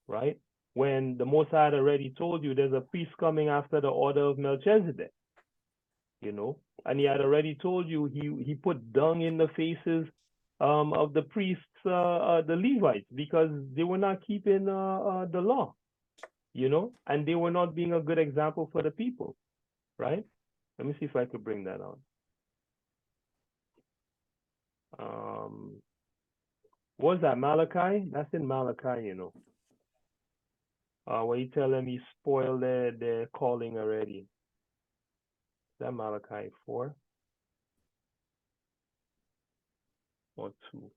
right? When the Most High had already told you there's a priest coming after the order of Melchizedek, you know, and he had already told you he put dung in the faces of the priests, the Levites, because they were not keeping the law, you know, and they were not being a good example for the people, right? Let me see if I could bring that on. What was that, Malachi? That's in Malachi, you know. Where you tell them he spoiled their calling already. Is that Malachi 4 or 2?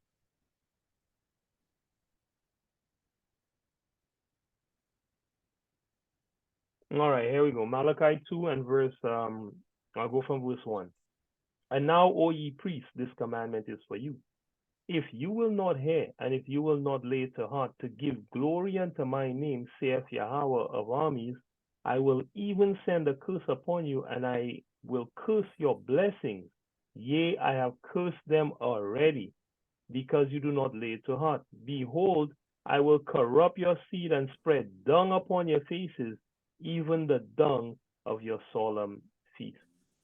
All right, here we go. Malachi 2 and verse, I'll go from verse 1. And now, O ye priests, this commandment is for you. If you will not hear, and if you will not lay to heart to give glory unto my name, saith Yahweh of armies, I will even send a curse upon you, and I will curse your blessings. Yea, I have cursed them already, because you do not lay to heart. Behold, I will corrupt your seed and spread dung upon your faces, even the dung of your solemn feast.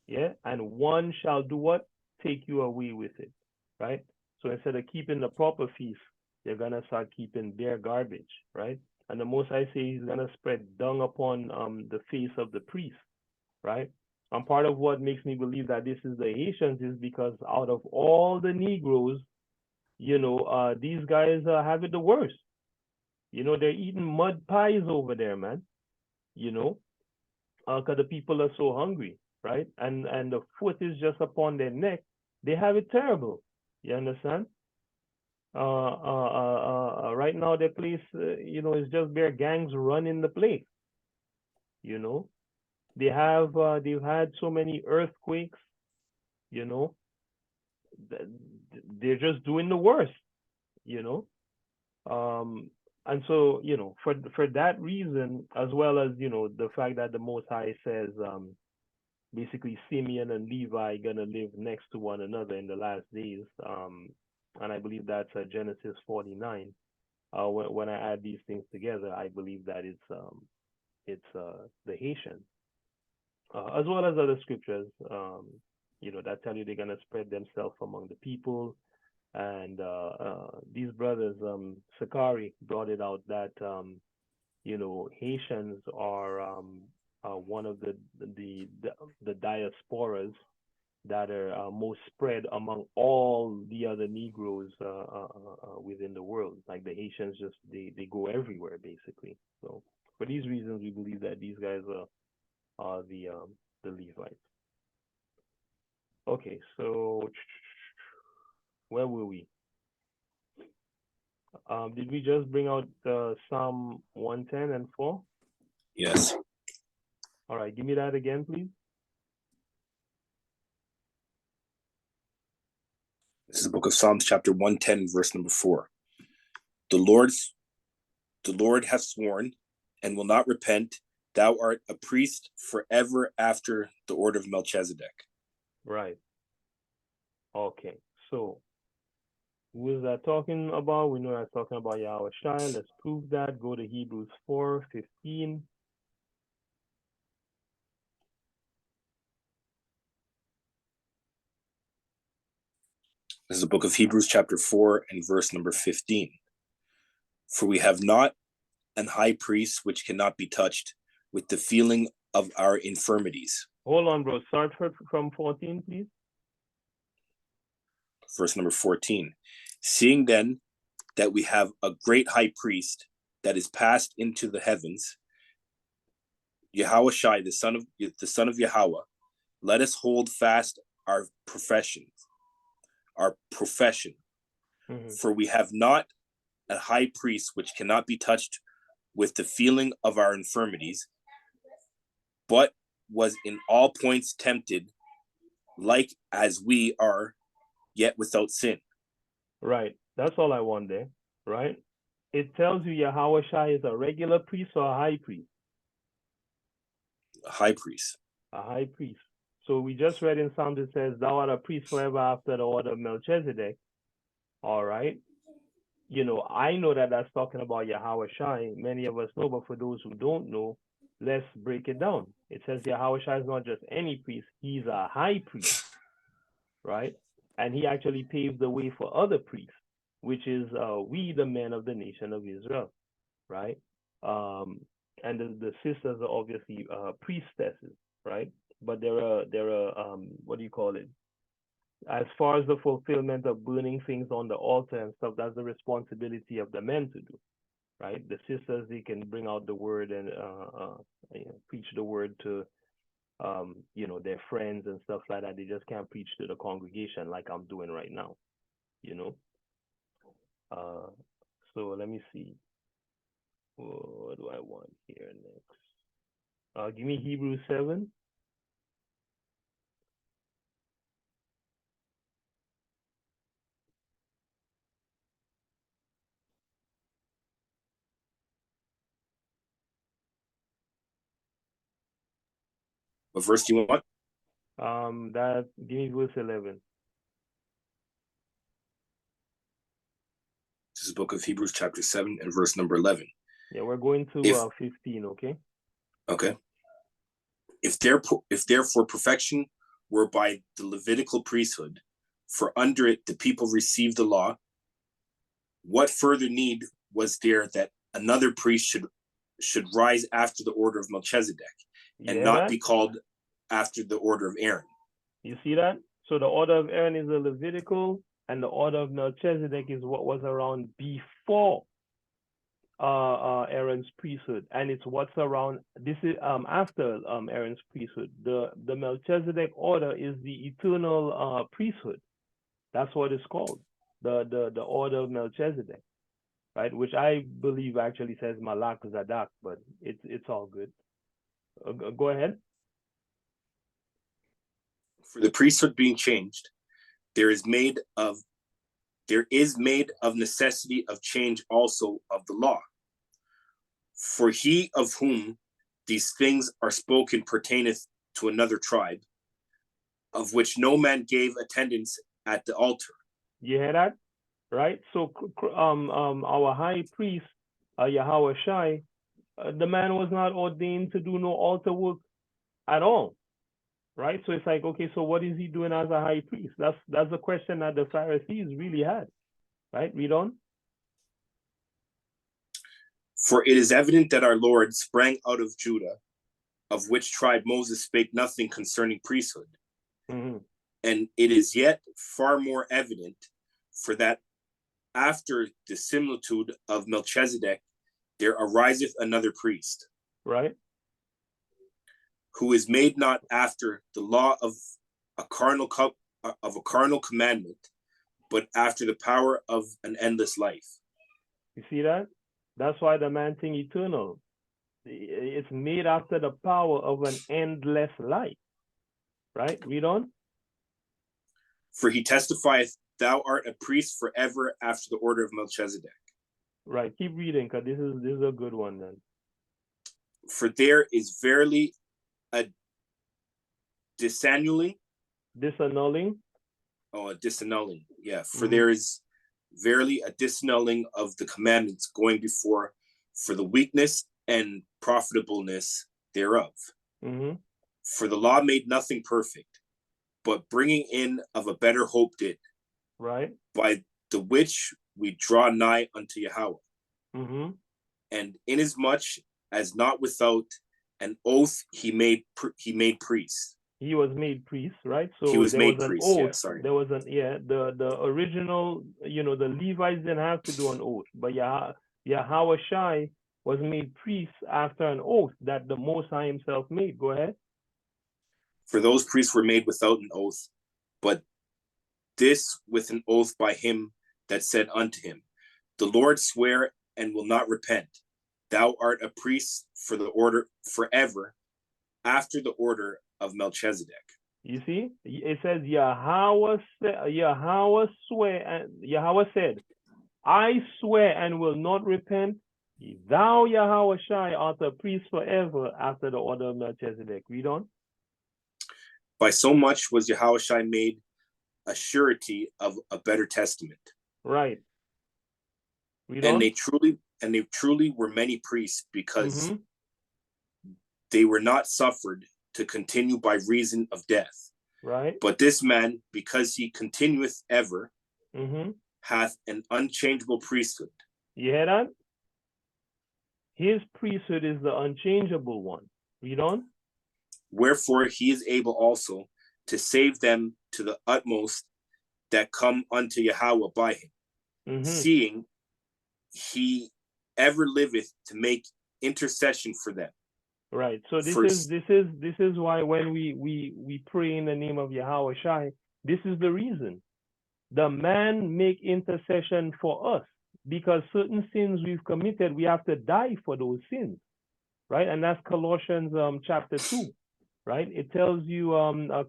Yeah, and one shall do what? Take you away with it, right? So instead of keeping the proper feast, you're gonna start keeping bare garbage, right? And the Most High say he's gonna spread dung upon the face of the priest, right? And part of what makes me believe that this is the Haitians is because out of all the Negroes, you know, these guys have it the worst. You know, they're eating mud pies over there, man. You know, because the people are so hungry, right? And the foot is just upon their neck. They have it terrible. You understand? Right now, their place, you know, is just bare gangs running the place. You know, they've had so many earthquakes. You know, they're just doing the worst. You know, and so, you know, for that reason, as well as, you know, the fact that the Most High says, basically Simeon and Levi gonna live next to one another in the last days, and I believe that's Genesis 49. When I add these things together, I believe that it's the Haitian, as well as other scriptures, you know, that tell you they're gonna spread themselves among the people. And these brothers, Sakari brought it out that you know, Haitians are one of the diasporas that are most spread among all the other Negroes within the world. Like the Haitians, just they go everywhere basically. So for these reasons, we believe that these guys are the Levites. Okay, so where were we? Did we just bring out Psalm 110 and 4? Yes. All right, give me that again, please. This is the book of Psalms, chapter 110, verse number 4. The Lord hath sworn and will not repent. Thou art a priest forever after the order of Melchizedek. Right. Okay, so who is that talking about? We know that's talking about Yahweh Shai. Let's prove that. Go to Hebrews 4:15. This is the book of Hebrews, chapter 4, and verse number 15. For we have not an high priest which cannot be touched with the feeling of our infirmities. Hold on, bro. Start from 14, please. Verse number 14. Seeing then that we have a great high priest that is passed into the heavens, Yahweh Shai, the son of Yahweh, let us hold fast our profession. Mm-hmm. For we have not a high priest which cannot be touched with the feeling of our infirmities, but was in all points tempted, like as we are, yet without sin. Right. That's all I want there. Right. It tells you Yahweh Shai is a regular priest or a high priest. A high priest. A high priest. So we just read in Psalms, it says, thou art a priest forever after the order of Melchizedek. All right. You know, I know that that's talking about Yahweh Shai. Many of us know, but for those who don't know, let's break it down. It says Yahweh Shai is not just any priest, he's a high priest, right? And he actually paved the way for other priests, which is we, the men of the nation of Israel, right? And the sisters are obviously priestesses, right? But there are what do you call it? As far as the fulfillment of burning things on the altar and stuff, that's the responsibility of the men to do, right? The sisters, they can bring out the word and preach the word to you know, their friends and stuff like that. They just can't preach to the congregation like I'm doing right now, you know. So let me see. What do I want here next? Give me Hebrews 7. What verse do you want? Give me verse 11. This is the book of Hebrews, chapter 7, and verse number 11. Yeah, we're going to 15, okay? Okay. If therefore perfection were by the Levitical priesthood, for under it the people received the law, what further need was there that another priest should rise after the order of Melchizedek, and not be called after the order of Aaron? You see that? So the order of Aaron is the Levitical, and the order of Melchizedek is what was around before Aaron's priesthood, and it's what's around. This is after Aaron's priesthood. The Melchizedek order is the eternal priesthood. That's what it's called, the order of Melchizedek, right? Which I believe actually says Malak Zadok, but it's all good. Go ahead. For the priesthood being changed, there is made of necessity of change also of the law. For he of whom these things are spoken pertaineth to another tribe, of which no man gave attendance at the altar. You hear that? Right? So our high priest, Yahweh Shai, the man was not ordained to do no altar work at all. Right? So it's like, okay, so what is he doing as a high priest? That's the question that the Pharisees really had. Right? Read on. For it is evident that our Lord sprang out of Judah, of which tribe Moses spake nothing concerning priesthood. Mm-hmm. And it is yet far more evident, for that after the similitude of Melchizedek, there ariseth another priest. Right. Who is made not after the law of a carnal commandment, but after the power of an endless life. You see that? That's why the man thing eternal. It's made after the power of an endless life. Right? Read on. For he testifieth, thou art a priest forever after the order of Melchizedek. Right. Keep reading, because this is a good one then. For there is verily a disannulling. Disannulling? Oh, a disannulling. Yeah. For there is verily a disannulling of the commandments going before, for the weakness and profitableness thereof. For the law made nothing perfect, but bringing in of a better hope did. Right. By the which we draw nigh unto Yahweh. And inasmuch as not without an oath he made priest. He was made priest, right? So he was there made was an priest. oath. Yeah, sorry. There was the original, you know, the Levites didn't have to do an oath, but Yahweh Shai was made priest after an oath that the Most High himself made. Go ahead. For those priests were made without an oath, but this with an oath by him that said unto him, the Lord swear and will not repent. Thou art a priest for the order forever, after the order of Melchizedek. You see, it says Yahweh said, I swear and will not repent. Thou, Yahushai, art a priest forever after the order of Melchizedek. Read on. By so much was Yahushua made a surety of a better testament. Right. Read And on. they truly were many priests, because they were not suffered to continue by reason of death. Right. But this man, because he continueth ever, hath an unchangeable priesthood. You hear that? His priesthood is the unchangeable one. Read on. Wherefore he is able also to save them to the utmost that come unto Yahweh by him, seeing he ever liveth to make intercession for them. Right. So this is why when we pray in the name of Yahweh Shai, this is the reason. The man make intercession for us, because certain sins we've committed, we have to die for those sins. Right? And that's Colossians chapter 2. Right? It tells you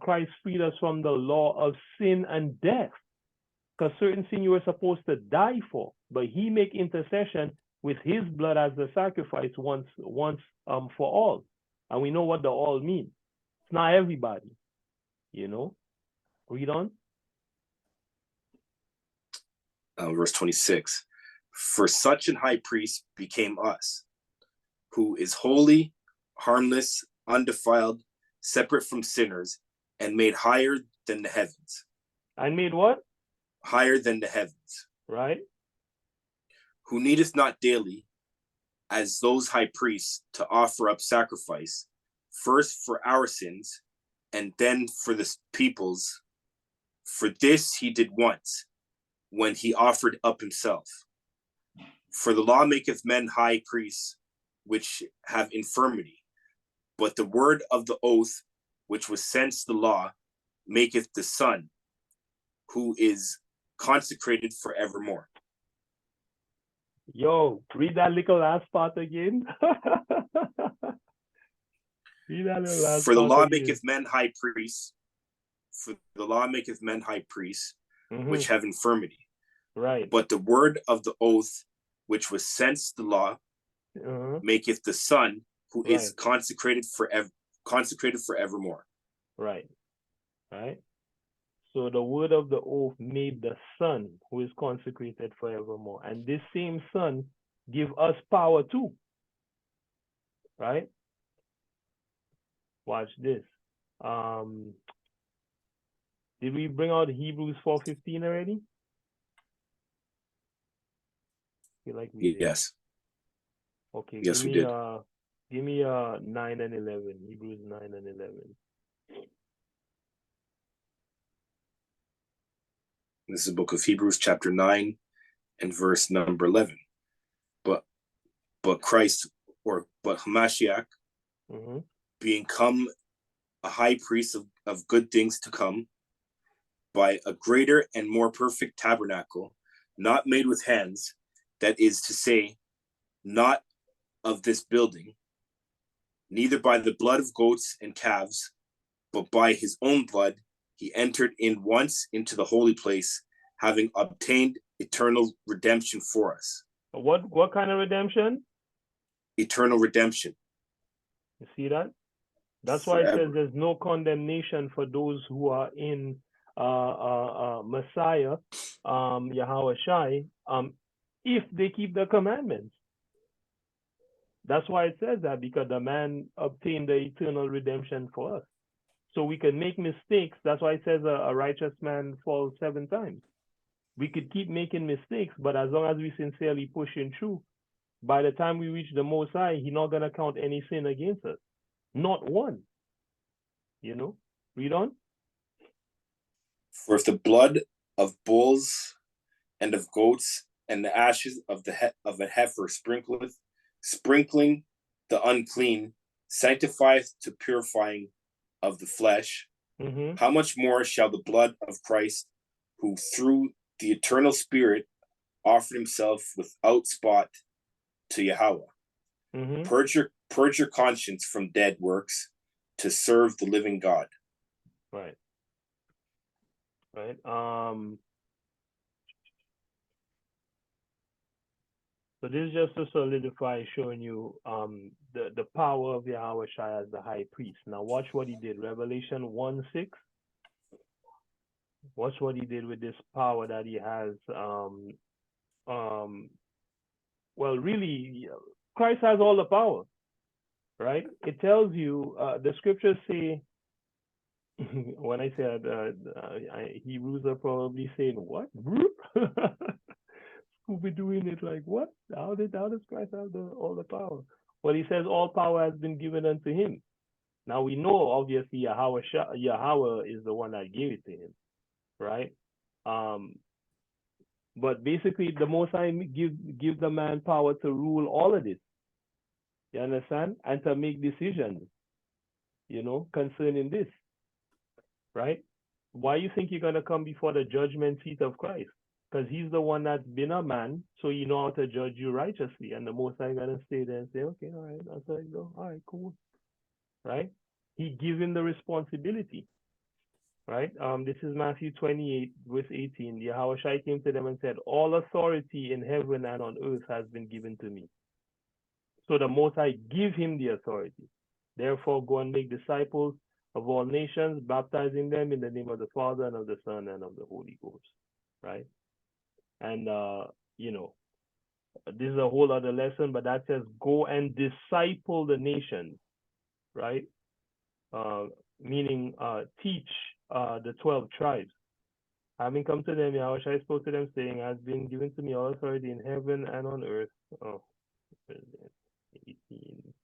Christ freed us from the law of sin and death. Because certain sin you were supposed to die for, but he make intercession with his blood as the sacrifice once for all. And we know what the all means. It's not everybody, you know. Read on. Verse 26. For such an high priest became us, who is holy, harmless, undefiled, separate from sinners, and made higher than the heavens. And made what? Higher than the heavens. Right. Who needeth not daily, as those high priests, to offer up sacrifice, first for our sins, and then for the people's. For this he did once, when he offered up himself. For the law maketh men high priests, which have infirmity, but the word of the oath, which was since the law, maketh the Son, who is consecrated forevermore. Yo, read that little last part again. Read that little last For the part law again. maketh men high priests, for the law maketh men high priests, which have infirmity. Right. But the word of the oath, which was since the law, maketh the Son, who is consecrated forevermore. Right. Right. So the word of the oath made the Son, who is consecrated forevermore. And this same Son give us power too. Right? Watch this. Did we bring out Hebrews 4:15 already? I feel like we did. Yes. Okay, yes, we did. Give me 9 and 11. Hebrews 9 and 11. This is the book of Hebrews, chapter 9, and verse number 11. But Christ, but Hamashiach, being come a high priest of good things to come, by a greater and more perfect tabernacle, not made with hands, that is to say, not of this building, neither by the blood of goats and calves, but by his own blood, he entered in once into the holy place, having obtained eternal redemption for us. What kind of redemption? Eternal redemption. You see that? That's Forever. why it says there's no condemnation for those who are in Messiah, Yahweh Shai, if they keep the commandments. That's why it says that, because the man obtained the eternal redemption for us. So we can make mistakes. That's why it says a righteous man falls 7 times. We could keep making mistakes, but as long as we sincerely pushing through, by the time we reach the Most High, he's not going to count any sin against us. Not one. You know? Read on. For if the blood of bulls and of goats and the ashes of a heifer sprinkling the unclean, sanctifieth to purifying of the flesh, how much more shall the blood of Christ, who through the eternal Spirit offered himself without spot to Yahweh, purge your conscience from dead works to serve the living God. Right. So this is just to solidify, showing you the power of Yahweh Shai as the high priest. Now watch what he did. Revelation 1:6. Watch what he did with this power that he has. Well, really, Christ has all the power, right? It tells you, the scriptures say, when I said Hebrews are probably saying, what? Who be doing it like what? How does Christ have all the power? Well, he says all power has been given unto him. Now we know obviously Yahweh is the one that gave it to him, right? But basically the Most High give the man power to rule all of this. You understand? And to make decisions, concerning this, right? Why you think you're gonna come before the judgment seat of Christ? Because he's the one that's been a man, so you know how to judge you righteously. And the Most High gonna stay there and say, okay, all right, that's how you go. All right, cool. Right? He gives him the responsibility. Right? This is Matthew 28, verse 18. Yahweh Shai came to them and said, all authority in heaven and on earth has been given to me. So the Most High give him the authority. Therefore, go and make disciples of all nations, baptizing them in the name of the Father and of the Son and of the Holy Ghost. Right? And, this is a whole other lesson, but that says, go and disciple the nations. Right? Meaning teach the 12 tribes. Having come to them, Yahweh Shai spoke to them, saying, has been given to me all authority in heaven and on earth. 18.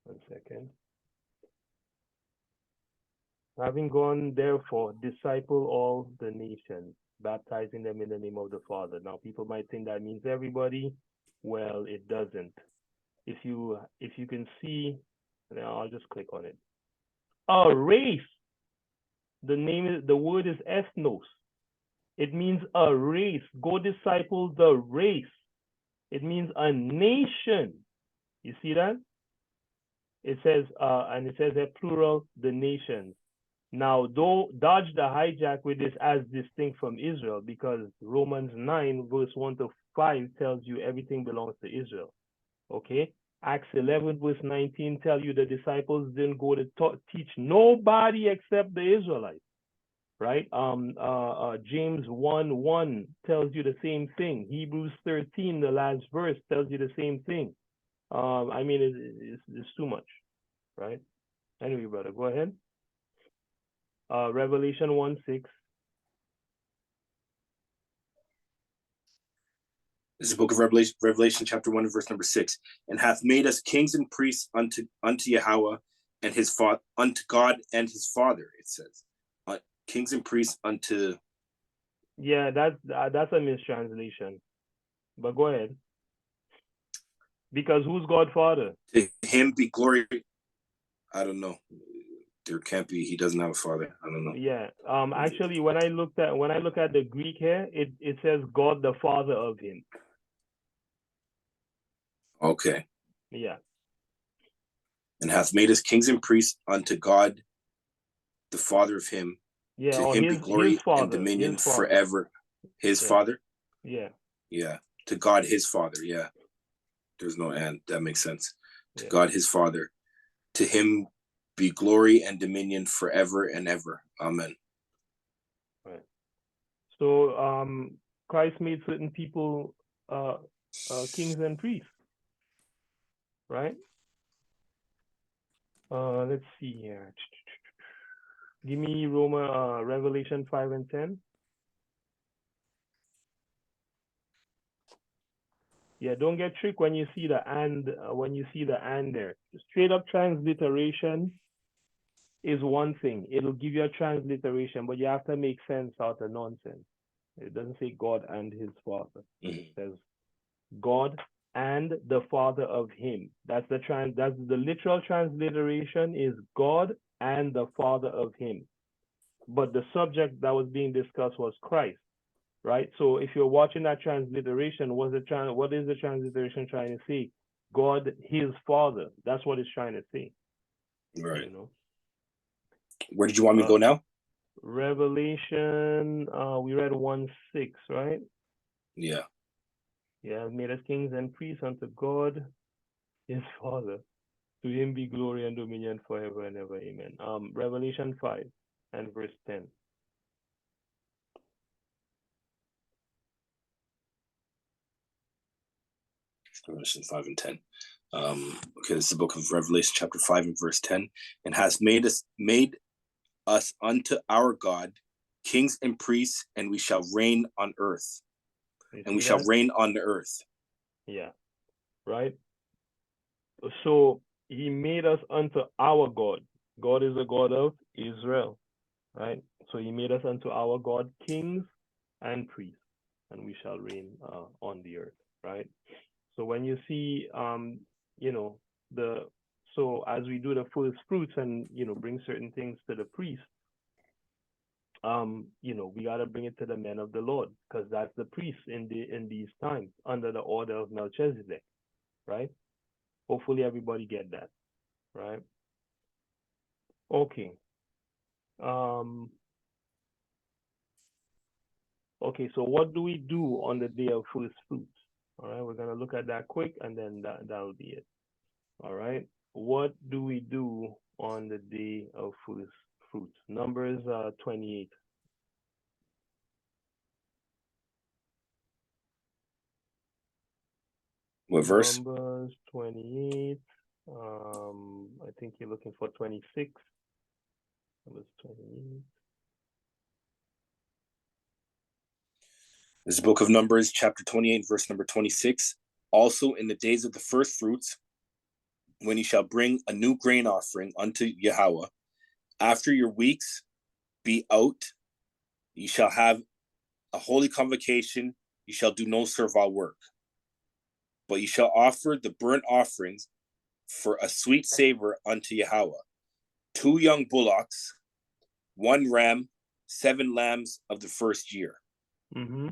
1 second. Having gone, therefore, disciple all the nations, baptizing them in the name of the Father. Now, people might think that means everybody. Well, it doesn't. If you can see, now I'll just click on it. A race. The word is ethnos. It means a race. Go disciple the race. It means a nation. You see that? It says, and it says a plural, the nations. Now, don't dodge the hijack with this as distinct from Israel, because Romans 9, verse 1 to 5 tells you everything belongs to Israel. Okay? Acts 11, verse 19 tell you the disciples didn't go to teach nobody except the Israelites. Right? James 1:1 tells you the same thing. Hebrews 13, the last verse, tells you the same thing. I mean, it's too much, right? Anyway, brother, go ahead. Revelation 1:6. This is the book of Revelation chapter 1, verse number 6. And hath made us kings and priests unto Yahweh and his unto God and his Father, it says. Kings and priests unto. Yeah, that's a mistranslation. But go ahead. Because who's God Father? To him be glory. I don't know. There can't be. He doesn't have a father. I don't know. Yeah. Actually, when I look at the Greek here, it says God the Father of him. Okay. Yeah. And hath made us kings and priests unto God, the Father of him. Yeah. To him be glory and dominion forever. His Father. Yeah. Yeah. To God, his Father. Yeah. There's no and. That makes sense. To God, his Father. To him be glory and dominion forever and ever. Amen. Right. So Christ made certain people kings and priests. Right? Let's see here. Give me Revelation 5 and 10. Yeah, don't get tricked when you see the and there. Straight up transliteration is one thing. It'll give you a transliteration, but you have to make sense out of nonsense. It doesn't say God and his Father. It says God and the Father of him. That's the literal transliteration is God and the Father of him. But the subject that was being discussed was Christ. Right? So if you're watching that transliteration, what is the transliteration trying to say? God, his Father. That's what it's trying to say. Right. Where did you want me to go now? Revelation, we read 1:6, right? Yeah. He has made us kings and priests unto God, his Father. To him be glory and dominion forever and ever. Amen. Revelation 5 and verse 10. Revelation 5 and 10. Okay, this is the book of Revelation, chapter 5 and verse 10. And has made us unto our God kings and priests, and we shall reign on earth. And we shall reign on the earth. Yeah, right? So he made us unto our God. God is the God of Israel, right? So he made us unto our God kings and priests, and we shall reign on the earth, right? So when you see, so as we do the first fruits and, bring certain things to the priest, we got to bring it to the men of the Lord, because that's the priest in these times under the order of Melchizedek, right? Hopefully everybody get that, right? Okay. Okay, so what do we do on the day of first fruits? All right, we're gonna look at that quick, and then that'll be it. All right, what do we do on the day of first fruits? Numbers 28. What verse? Numbers 28. I think you're looking for 26. Numbers 28. This is the book of Numbers, chapter 28, verse number 26. Also in the days of the first fruits, when ye shall bring a new grain offering unto Yahweh, after your weeks be out, ye shall have a holy convocation, ye shall do no servile work. But ye shall offer the burnt offerings for a sweet savor unto Yahweh, 2 young bullocks, 1 ram, 7 lambs of the first year. Mm-hmm.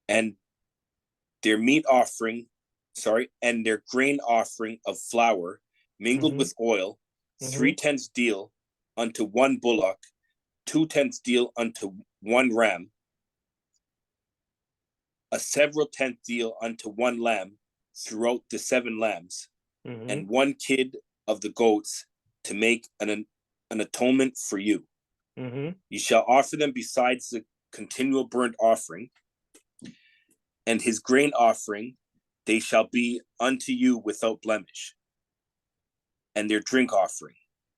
And their meat offering, and their grain offering of flour mingled with oil, 3/10 deal unto 1 bullock, 2/10 deal unto 1 ram, a several tenth deal unto 1 lamb throughout the 7 lambs, and 1 kid of the goats to make an atonement for you. You shall offer them besides the continual burnt offering, and his grain offering, they shall be unto you without blemish, and their drink offering.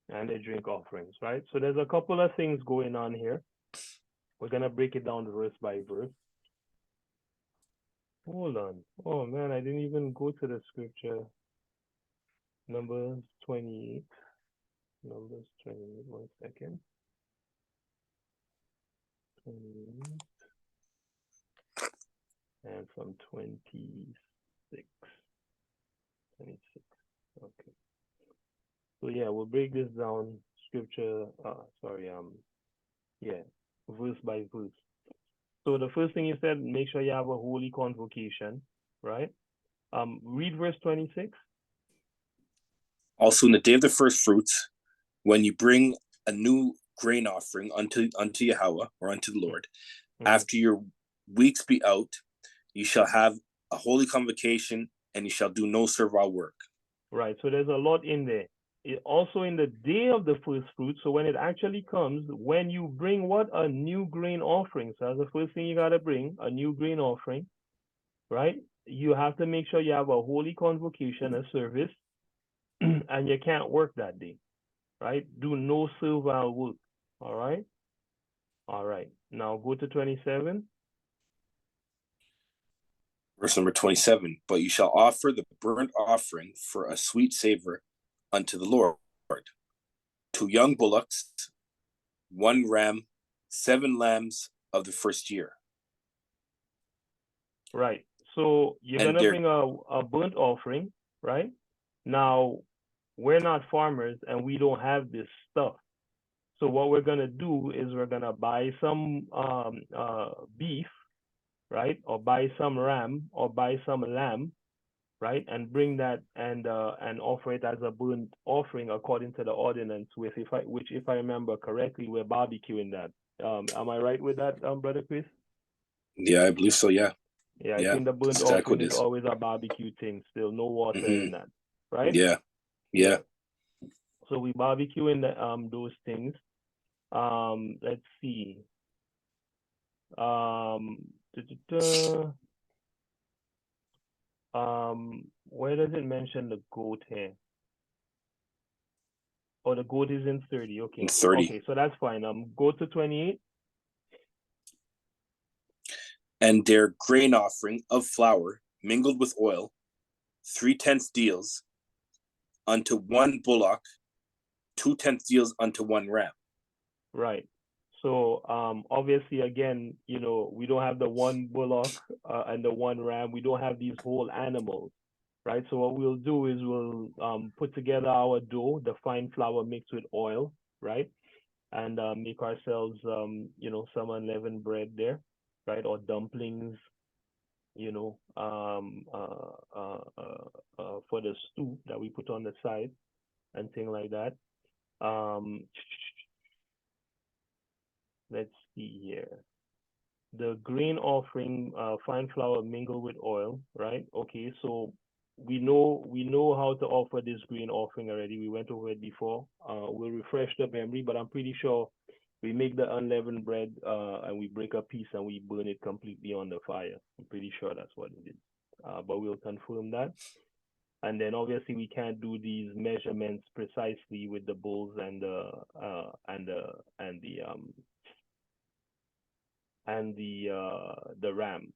And their drink offerings, right? So there's a couple of things going on here. We're going to break it down verse by verse. Hold on. Oh, man, I didn't even go to the scripture. Numbers 28. Numbers 28, 1 second. 28. And from 26. 26. Okay. So yeah, we'll break this down scripture, verse by verse. So the first thing you said, make sure you have a holy convocation, right? Read verse 26. Also in the day of the first fruits, when you bring a new grain offering unto Yahweh, or unto the Lord, after your weeks be out, you shall have a holy convocation, and you shall do no servile work. Right, so there's a lot in there. Also in the day of the first fruit, so when it actually comes, when you bring what? A new grain offering. So that's the first thing you got to bring, a new grain offering, right? You have to make sure you have a holy convocation, a service, and you can't work that day, right? Do no servile work, all right? All right, now go to 27. Verse number 27, but you shall offer the burnt offering for a sweet savor unto the Lord, 2 young bullocks, 1 ram, 7 lambs of the first year. Right, so you're going to bring a burnt offering, right? Now, we're not farmers and we don't have this stuff. So what we're going to do is we're going to buy some beef, right? Or buy some ram or buy some lamb, right? And bring that and offer it as a burnt offering according to the ordinance, which if I remember correctly, we're barbecuing that. Am I right with that, Brother Chris? Yeah, I believe so, yeah. Yeah, I Yeah, think the burnt that's exactly offering what it is is. always a barbecue thing. Still, no water Hmm. in that, right? Yeah, Yeah. yeah. So we barbecue in those things. Let's see. Um, duh, duh, duh. Where does it mention the goat here? Oh, the goat is in 30. And Okay. 30. Okay, so that's fine. Go to 28. And their grain offering of flour mingled with oil, 3/10 deals unto one bullock, 2/10 deals unto one ram. Right. So obviously again, we don't have the one bullock and the one ram. We don't have these whole animals, right? So what we'll do is we'll put together our dough, the fine flour mixed with oil, right? And make ourselves some unleavened bread there, right? Or dumplings, for the stew that we put on the side and thing like that. Um, let's see here. The grain offering, fine flour mingled with oil, right? Okay, so we know how to offer this grain offering already. We went over it before. We'll refresh the memory, but I'm pretty sure we make the unleavened bread and we break a piece and we burn it completely on the fire. I'm pretty sure that's what it is. But we'll confirm that. And then obviously we can't do these measurements precisely with the bulls and the ram,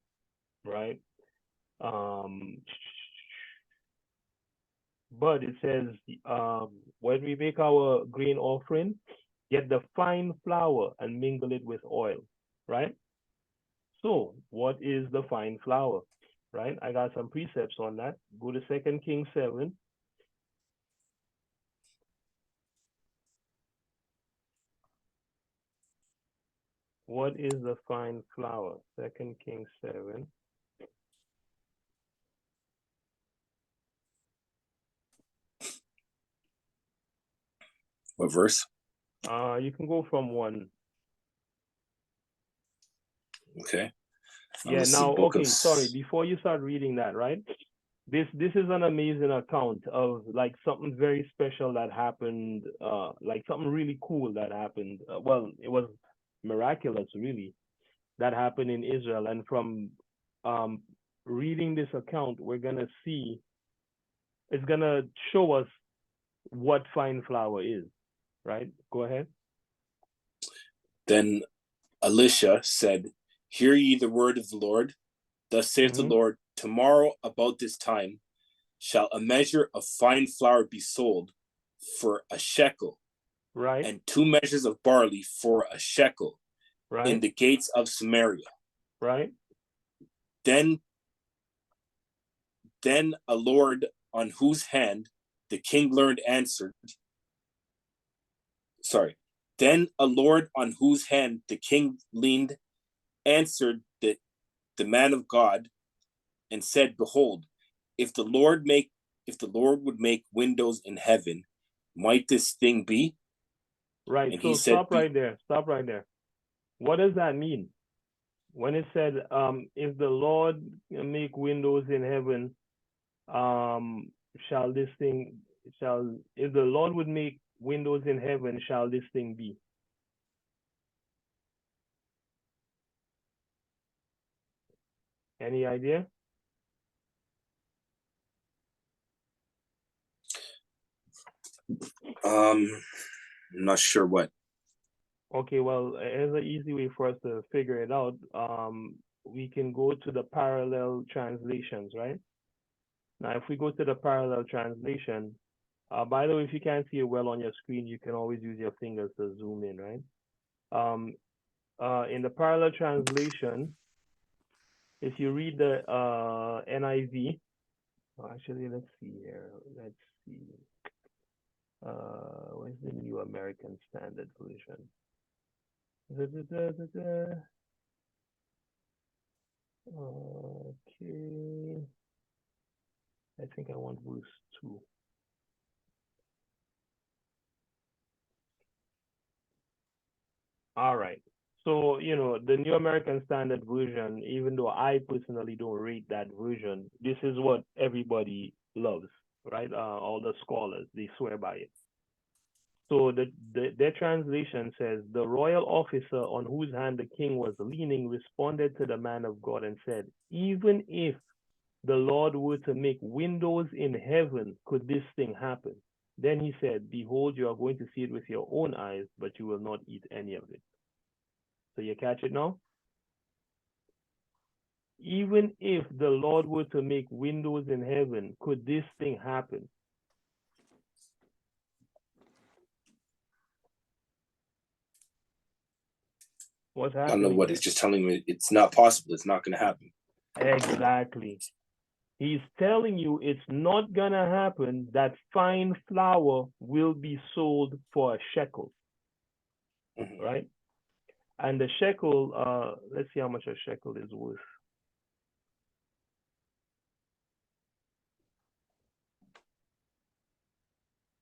right? Um, but it says when we make our grain offering, get the fine flour and mingle it with oil, right? So what is the fine flour, right? I got some precepts on that. Go to 2 Kings 7. What is the fine flour? 2 Kings 7. What verse? You can go from 1. Okay. Yeah, This is the now, book of. okay, sorry, before you start reading that, right? This is an amazing account of like something very special that happened, like something really cool that happened. Well, it was miraculous, really, that happened in Israel. And from um, reading this account, we're gonna see it's gonna show us what fine flour is, right? Go ahead. Then Elisha said, Hear ye the word of the Lord. Thus saith the Mm-hmm. Lord, Tomorrow about this time shall a measure of fine flour be sold for a shekel, Right, and 2 measures of barley for a shekel in right, the gates of Samaria. right, Then a Lord on whose hand the king learned answered, sorry, then a Lord on whose hand the king leaned answered the man of God and said, Behold, if the Lord would make windows in heaven, might this thing be? right. And he So said, stop right there. Stop right there. What does that mean? When it said, if the Lord make windows in heaven, um, shall this thing shall if the Lord would make windows in heaven, shall this thing be? Any idea? I'm not sure what. Okay, well, here's an easy way for us to figure it out. We can go to the parallel translations, right? Now, if we go to the parallel translation, by the way, if you can't see it well on your screen, you can always use your fingers to zoom in, right? In the parallel translation, if you read the NIV, actually, let's see here. Let's see. Where's the New American Standard Version? Da, da, da, da, da. Okay. I think I want verse 2. All right. So, you know, the New American Standard Version, even though I personally don't rate that version, this is what everybody loves, right? All the scholars, they swear by it. So their translation says, the royal officer on whose hand the king was leaning responded to the man of God and said, even if the Lord were to make windows in heaven, could this thing happen? Then he said, behold, you are going to see it with your own eyes, but you will not eat any of it. So you catch it now? Even if the Lord were to make windows in heaven, could this thing happen? What's I don't know happening what here? it's just telling me it's not possible. It's not going to happen. Exactly. He's telling you it's not gonna happen that fine flour will be sold for a shekel, right? And the shekel, let's see how much a shekel is worth.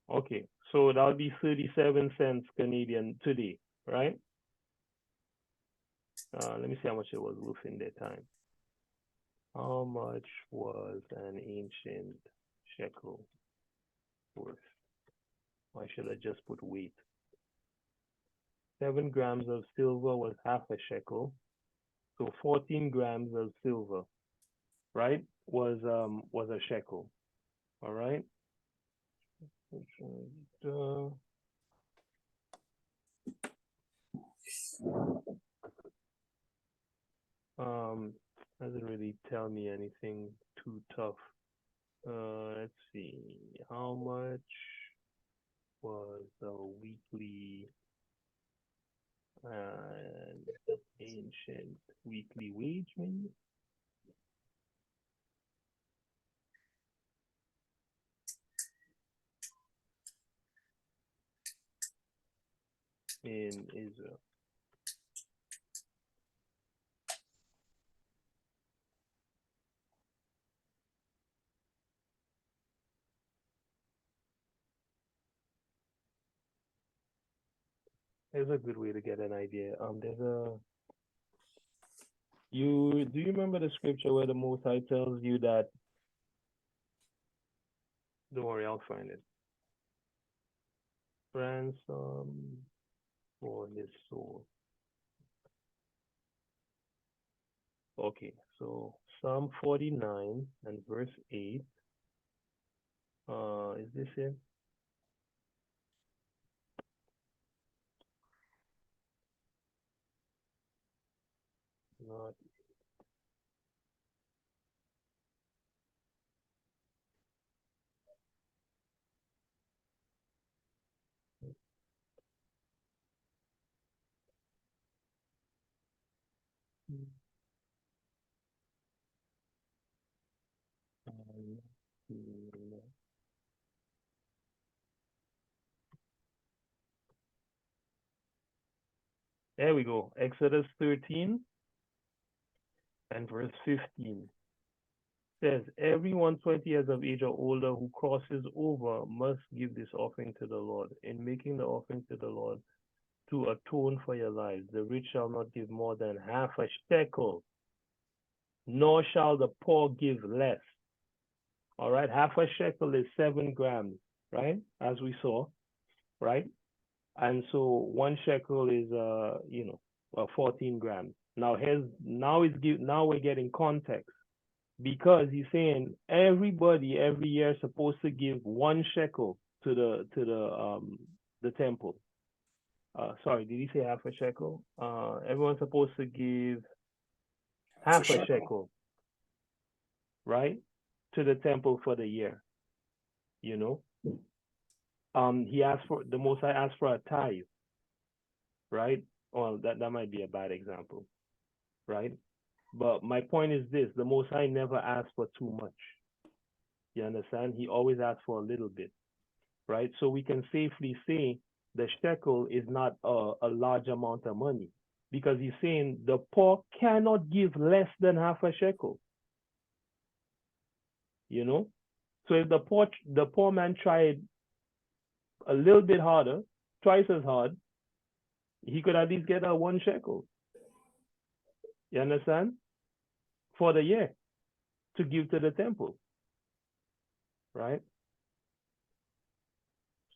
Okay, so that would be 37 cents Canadian today, right? Let me see how much it was worth in that time. How much was an ancient shekel worth? Why should I just put weight? 7 grams of silver was half a shekel. So 14 grams of silver, right, was a shekel. All right. Doesn't really tell me anything too tough. Let's see. How much was the weekly ancient weekly wage, maybe? In Israel. There's a good way to get an idea. There's a do you remember the scripture where the Most High tells you that? Don't worry, I'll find it. Ransom for his soul. Okay, so Psalm 49 and verse 8. Is this it? Not. There we go. Exodus 13 and verse 15 says, everyone 20 years of age or older who crosses over must give this offering to the Lord. In making the offering to the Lord to atone for your lives, the rich shall not give more than half a shekel, nor shall the poor give less. All right, half a shekel is 7 grams, right? As we saw, right? And so 1 shekel is 14 grams. Now now we're getting context, because he's saying everybody every year is supposed to give 1 shekel to the temple. Sorry, did he say half a shekel? Everyone's supposed to give half a shekel, right, to the temple for the year. You know, he asked for the Most High asked for a tithe, right? Well, that might be a bad example, right? But my point is this: the Most High never asked for too much. You understand? He always asks for a little bit, right? So we can safely say the shekel is not a large amount of money, because he's saying the poor cannot give less than half a shekel. You know, so if the poor man tried a little bit harder, twice as hard, he could at least get a 1 shekel. You understand? For the year to give to the temple, right?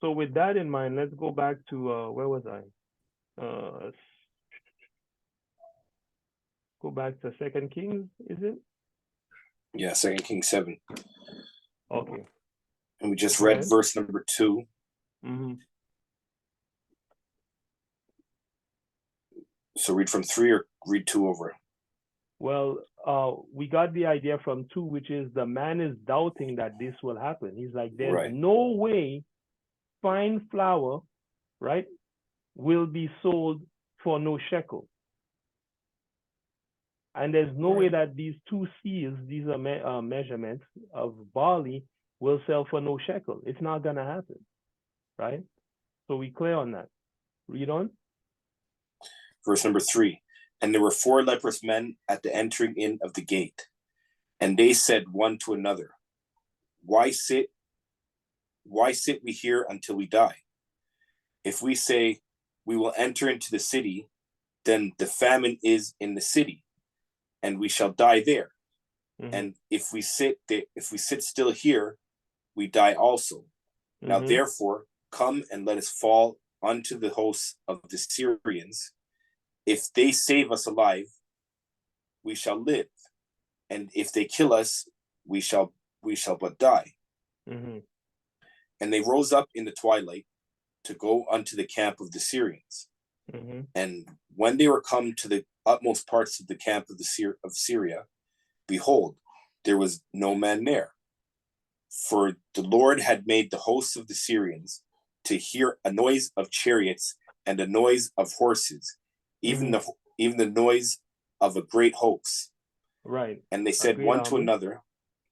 So with that in mind, let's go back to where was I? Go back to Second Kings, is it? Yeah, 2 Kings 7. Okay. And we just Go read ahead. verse number 2. Mm-hmm. So read from 3 or read 2 over. Well, we got the idea from 2, which is the man is doubting that this will happen. He's like, there's Right. no way fine flour, right, will be sold for no shekel. And there's no way that these 2 seals, these are measurements of barley, will sell for no shekel. It's not going to happen, right? So we clear on that. Read on. Verse number 3. And there were 4 leprous men at the entering in of the gate. And they said one to another, Why sit we here until we die? If we say, we will enter into the city, then the famine is in the city, and we shall die there. Mm-hmm. And if we sit still here, we die also. Now therefore, come and let us fall unto the hosts of the Syrians. If they save us alive, we shall live, and if they kill us, we shall but die. Mm-hmm. And they rose up in the twilight to go unto the camp of the Syrians. Mm-hmm. And when they were come to the utmost parts of the camp of Syria, behold, there was no man there. For the Lord had made the hosts of the Syrians to hear a noise of chariots and a noise of horses, even the noise of a great host. Right. And they said one to another,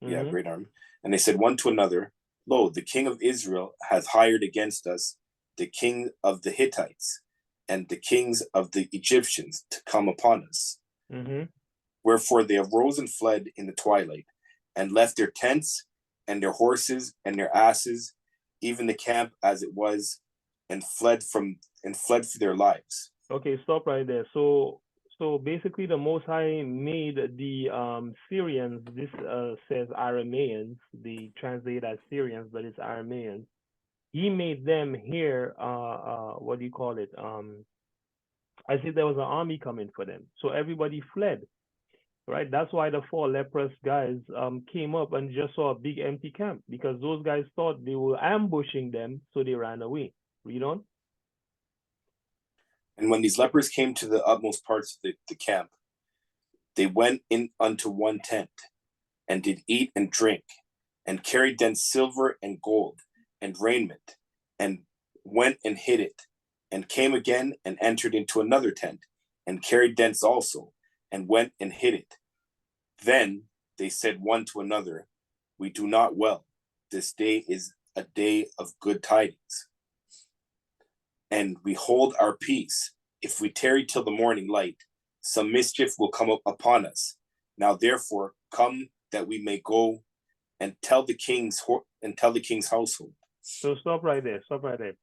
great army. And they said one to another, Lo, the king of Israel hath hired against us the king of the Hittites and the kings of the Egyptians to come upon us. Mm-hmm. Wherefore they arose and fled in the twilight, and left their tents and their horses and their asses, even the camp as it was, and fled for their lives. Okay, stop right there. So basically, the Most High made the Syrians. This says Arameans. They translate as Syrians, but it's Arameans. He made them hear what do you call it? As if there was an army coming for them. So everybody fled. Right, that's why the 4 leprous guys came up and just saw a big empty camp, because those guys thought they were ambushing them, so they ran away. Read on. And when these lepers came to the utmost parts of the camp, they went in unto one tent, and did eat and drink, and carried thence silver and gold and raiment, and went and hid it, and came again and entered into another tent, and carried thence also, and went and hid it. Then they said one to another, We do not well. This day is a day of good tidings. And we hold our peace. If we tarry till the morning light, some mischief will come upon us. Now therefore, come that we may go and tell the king's household. So stop right there. Stop right there.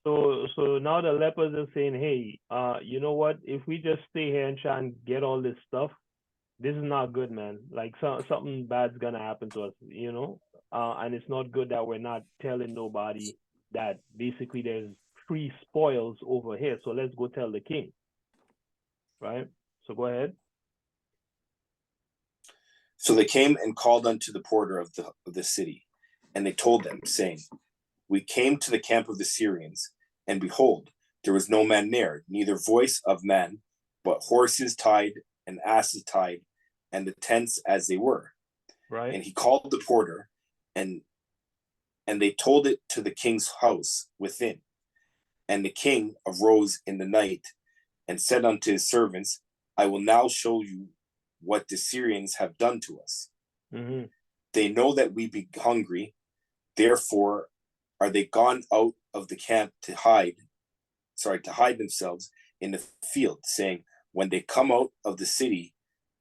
So now the lepers are saying, hey, you know what? If we just stay here and try and get all this stuff, this is not good, man. Like something bad's gonna happen to us, you know? And it's not good that we're not telling nobody that basically there's free spoils over here. So let's go tell the king. Right? So go ahead. So they came and called unto the porter of the city, and they told them, saying, We came to the camp of the Syrians, and behold, there was no man there, neither voice of man, but horses tied and asses tied, and the tents as they were. Right. And he called the porter, and they told it to the king's house within. And the king arose in the night, and said unto his servants, I will now show you what the Syrians have done to us. Mm-hmm. They know that we be hungry, therefore are they gone out of the camp to hide themselves in the field, saying, When they come out of the city,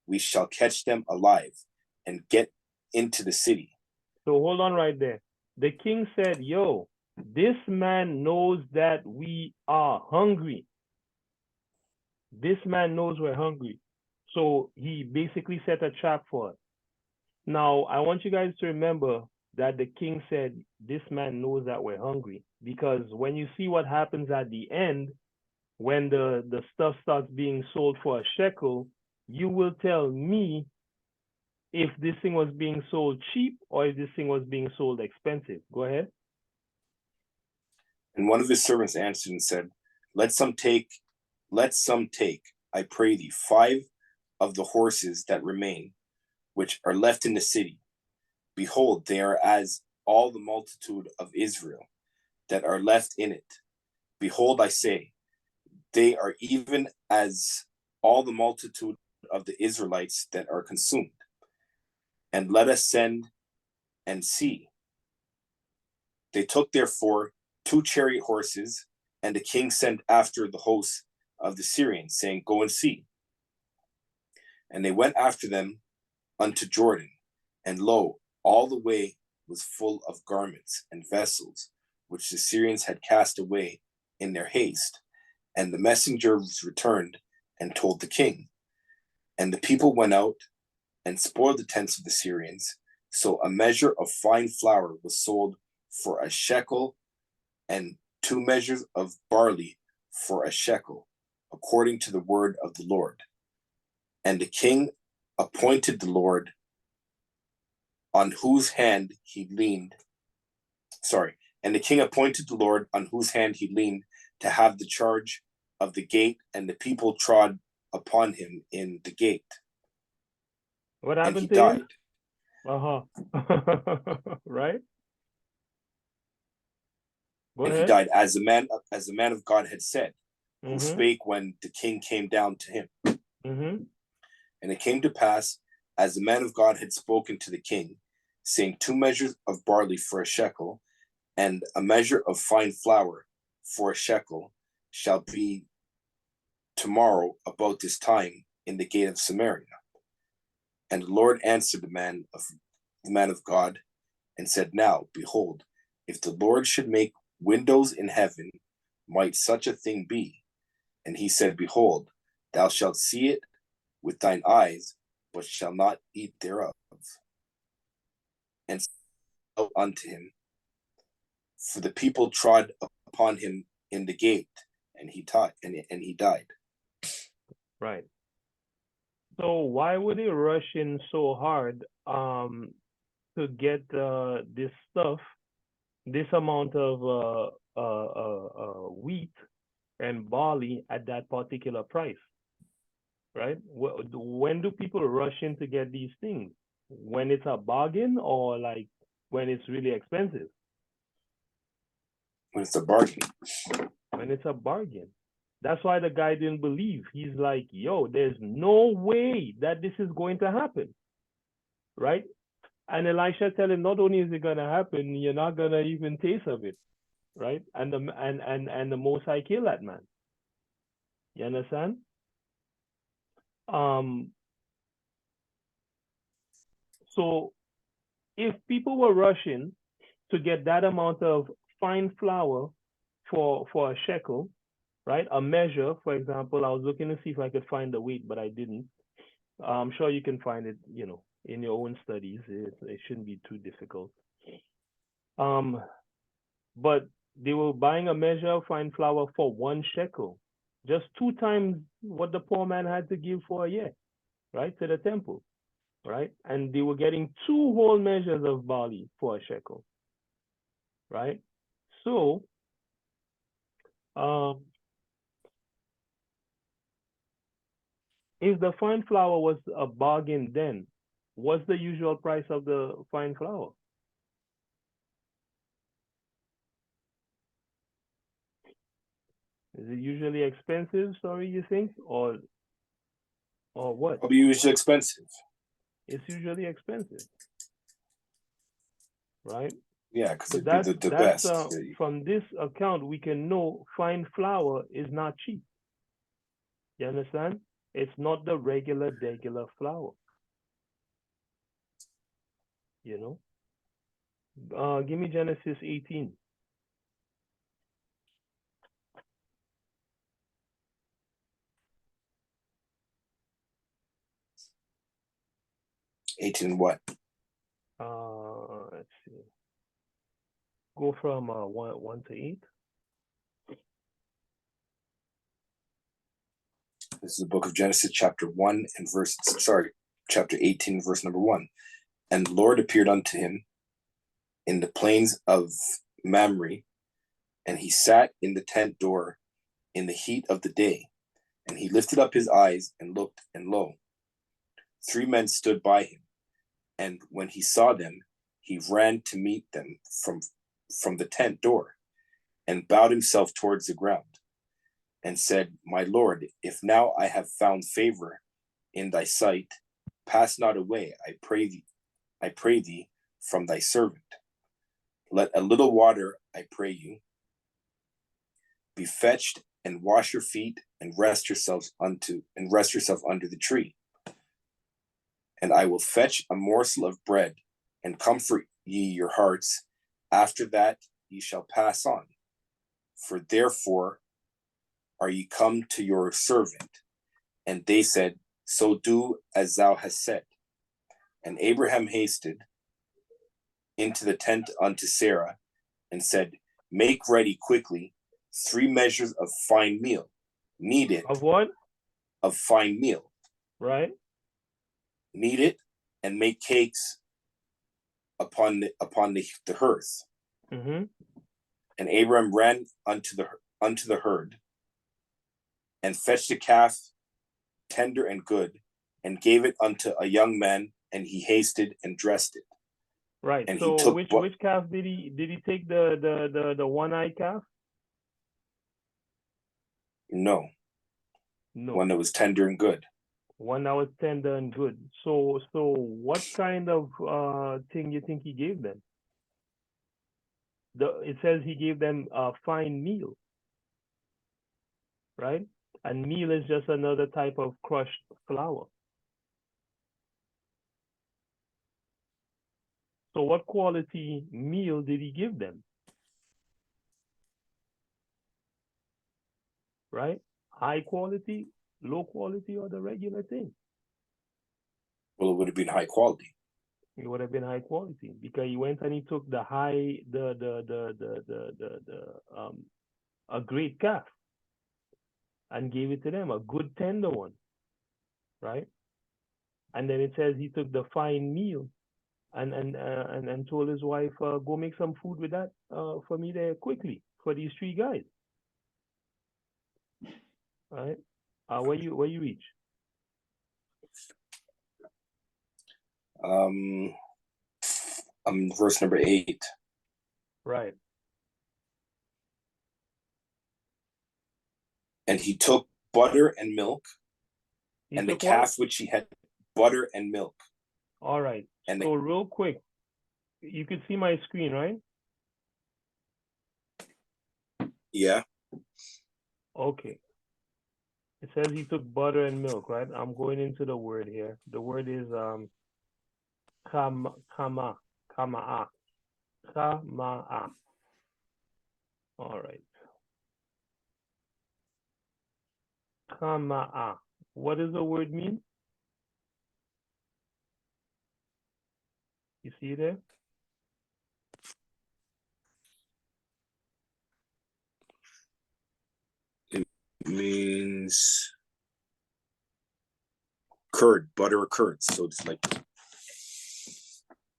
we shall catch them alive and get into the city. So hold on right there. The king said, yo, this man knows that we are hungry. This man knows we're hungry. So he basically set a trap for us. Now, I want you guys to remember that the king said, this man knows that we're hungry. Because when you see what happens at the end, when the stuff starts being sold for a shekel, you will tell me if this thing was being sold cheap or if this thing was being sold expensive. Go ahead. And one of his servants answered and said, let some take, I pray thee, 5 of the horses that remain, which are left in the city. Behold, they are as all the multitude of Israel that are left in it. Behold, I say, they are even as all the multitude of the Israelites that are consumed. And let us send and see. They took therefore 2 chariot horses, and the king sent after the hosts of the Syrians, saying, go and see. And they went after them unto Jordan, and lo, all the way was full of garments and vessels, which the Syrians had cast away in their haste. And the messengers returned and told the king. And the people went out and spoiled the tents of the Syrians. So a measure of fine flour was sold for a shekel, and 2 measures of barley for a shekel, according to the word of the Lord. And the king appointed the Lord on whose hand he leaned. And the king appointed the Lord on whose hand he leaned to have the charge of the gate, and the people trod upon him in the gate. What And happened he to died. him? Right? Go And ahead. he died as the man of God had said, who Mm-hmm. spake when the king came down to him. Mm-hmm. And it came to pass, as the man of God had spoken to the king, saying, 2 measures of barley for a shekel, and a measure of fine flour for a shekel, shall be tomorrow about this time in the gate of Samaria. And the Lord answered the man of God, and said, now, behold, if the Lord should make windows in heaven, might such a thing be? And he said, behold, thou shalt see it with thine eyes, but shall not eat thereof. And so unto him, for the people trod upon him in the gate, and he taught, and he died. Right. So why would they rush in so hard to get this stuff, this amount of wheat and barley at that particular price? Right? When do people rush in to get these things? When it's a bargain or like when it's really expensive? When it's a bargain. When it's a bargain. That's why the guy didn't believe. He's like, yo, there's no way that this is going to happen. Right? And Elisha tell him, not only is it gonna happen, you're not gonna even taste of it. Right? And the Most High kill that man. You understand? So if people were rushing to get that amount of fine flour for a shekel, right? A measure, for example, I was looking to see if I could find the weight, but I didn't. I'm sure you can find it, in your own studies. It shouldn't be too difficult. But they were buying a measure of fine flour for 1 shekel, just 2 times what the poor man had to give for a year, right, to the temple, right? And they were getting 2 whole measures of barley for a shekel, right? So, if the fine flour was a bargain then, what's the usual price of the fine flour? Is it usually expensive, sorry, you think? Or what? Probably usually expensive. It's usually expensive, right? Yeah, because So it'd be the best. From this account, we can know fine flour is not cheap. You understand? It's not the regular flour. Give me Genesis 18. 18 and what? Let's see. Go from 1 to 8. This is the book of Genesis, chapter 1 and chapter 18, verse number 1. And the Lord appeared unto him in the plains of Mamre, and he sat in the tent door in the heat of the day. And he lifted up his eyes and looked, and lo, 3 men stood by him. And when he saw them, he ran to meet them from the tent door, and bowed himself towards the ground, and said, My Lord, if now I have found favor in thy sight, pass not away, I pray thee, from thy servant. Let a little water, I pray you, be fetched, and wash your feet, and rest yourself under the tree. And I will fetch a morsel of bread, and comfort ye your hearts. After that ye shall pass on. For therefore are ye come to your servant? And they said, So do as thou hast said. And Abraham hasted into the tent unto Sarah, and said, Make ready quickly 3 measures of fine meal. Knead it. Of what? Of fine meal. Right. Knead it, and make cakes upon the hearth. Mm-hmm. And Abraham ran unto the herd, and fetched a calf tender and good, and gave it unto a young man, and he hasted and dressed it. Right. And so he took which calf did he take? The one-eyed calf? No. One that was tender and good. One that was tender and good. So what kind of thing you think he gave them? It says he gave them a fine meal, right? And meal is just another type of crushed flour. So what quality meal did he give them? Right? High quality, low quality, or the regular thing? Well, it would have been high quality. It would have been high quality because he went and he took a great calf and gave it to them, a good tender one, right? And then it says he took the fine meal and told his wife, go make some food with that for me there quickly for these 3 guys, right? Where you reach? Verse number 8. Right. And he took butter and milk, and the calf what? which he had, butter and milk. All right. And so real quick, you could see my screen, right? Yeah. Okay. It says he took butter and milk, right? I'm going into the word here. The word is kama'a. All right. Kama'a. What does the word mean? You see there? It means curd, butter or curd. So it's like.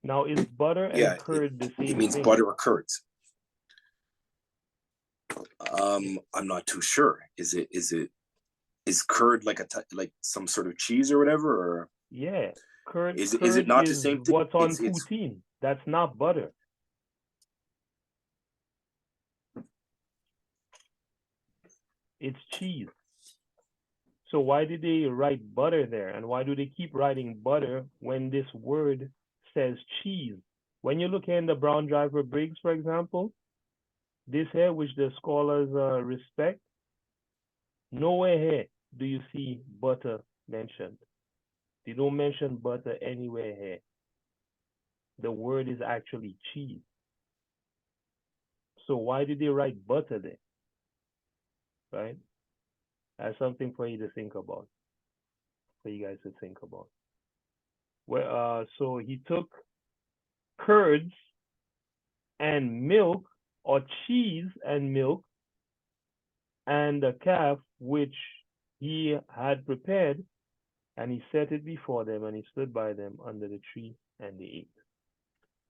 Now, is butter and curd the same thing? It means butter or curds. I'm not too sure. Is curd like like some sort of cheese or whatever? Or yeah, curd. Is it not the same thing? What's on poutine? That's not butter. It's cheese. So why did they write butter there? And why do they keep writing butter when this word says cheese? When you look in the Brown Driver Briggs, for example, this here, which the scholars respect, nowhere here do you see butter mentioned. They don't mention butter anywhere here. The word is actually cheese. So why did they write butter there? Right? That's something for you to think about. For you guys to think about. So he took curds and milk, or cheese and milk, and the calf which he had prepared, and he set it before them, and he stood by them under the tree, and they ate.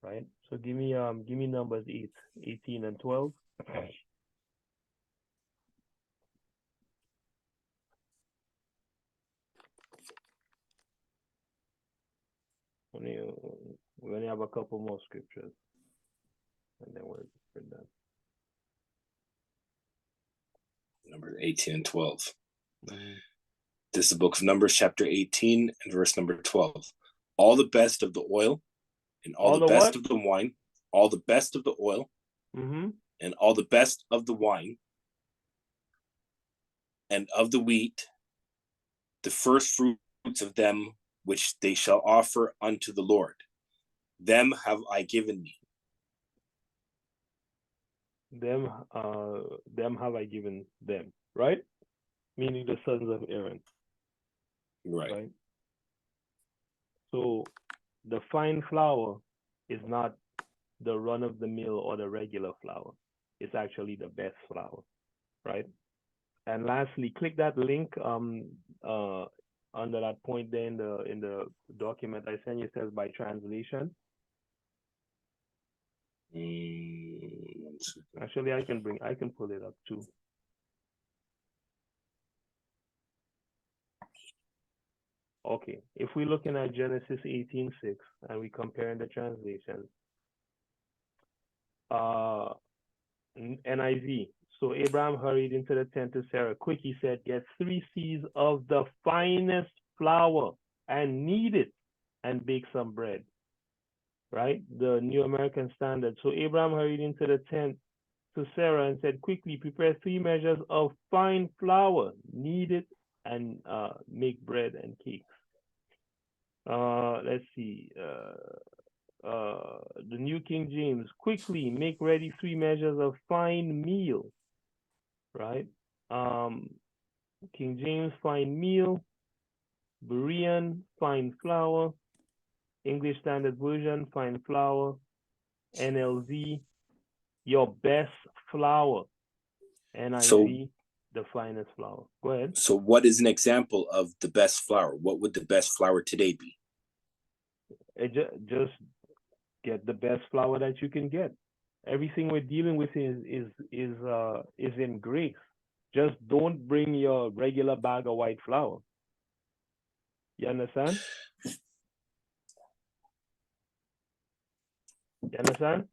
Right? So give me numbers 8, 18 and 12. We only have a couple more scriptures, and then we're done. Number 18 and 12. Mhm. This is the book of Numbers, chapter 18 and verse number 12. All the best of the oil and all the best what? of the wine, all the best of the oil Mm-hmm. and all the best of the wine and of the wheat, the first fruits of them which they shall offer unto the Lord, them have I given thee. Them have I given them, right? Meaning the sons of Aaron, right? So the fine flour is not the run of the mill or the regular flour. It's actually the best flour, right? And lastly, click that link under that point there in the document I sent you. It says by translation. Actually, I can pull it up too. Okay, if we're looking at Genesis 18:6 and we comparing the translations, NIV. So Abraham hurried into the tent to Sarah. Quick, he said, get 3 seahs of the finest flour and knead it and bake some bread. Right? The New American Standard. So Abraham hurried into the tent to Sarah and said, quickly prepare 3 measures of fine flour, knead it, and make bread and cakes. Let's see. The New King James, quickly make ready 3 measures of fine meal. Right? King James, fine meal. Berean, fine flour. English Standard Version, fine flour. NLV, your best flour. NIV, the finest flour. Go ahead. So what is an example of the best flour? What would the best flour today be? Just get the best flour that you can get. Everything we're dealing with is in grace. Just don't bring your regular bag of white flour. You understand? You understand?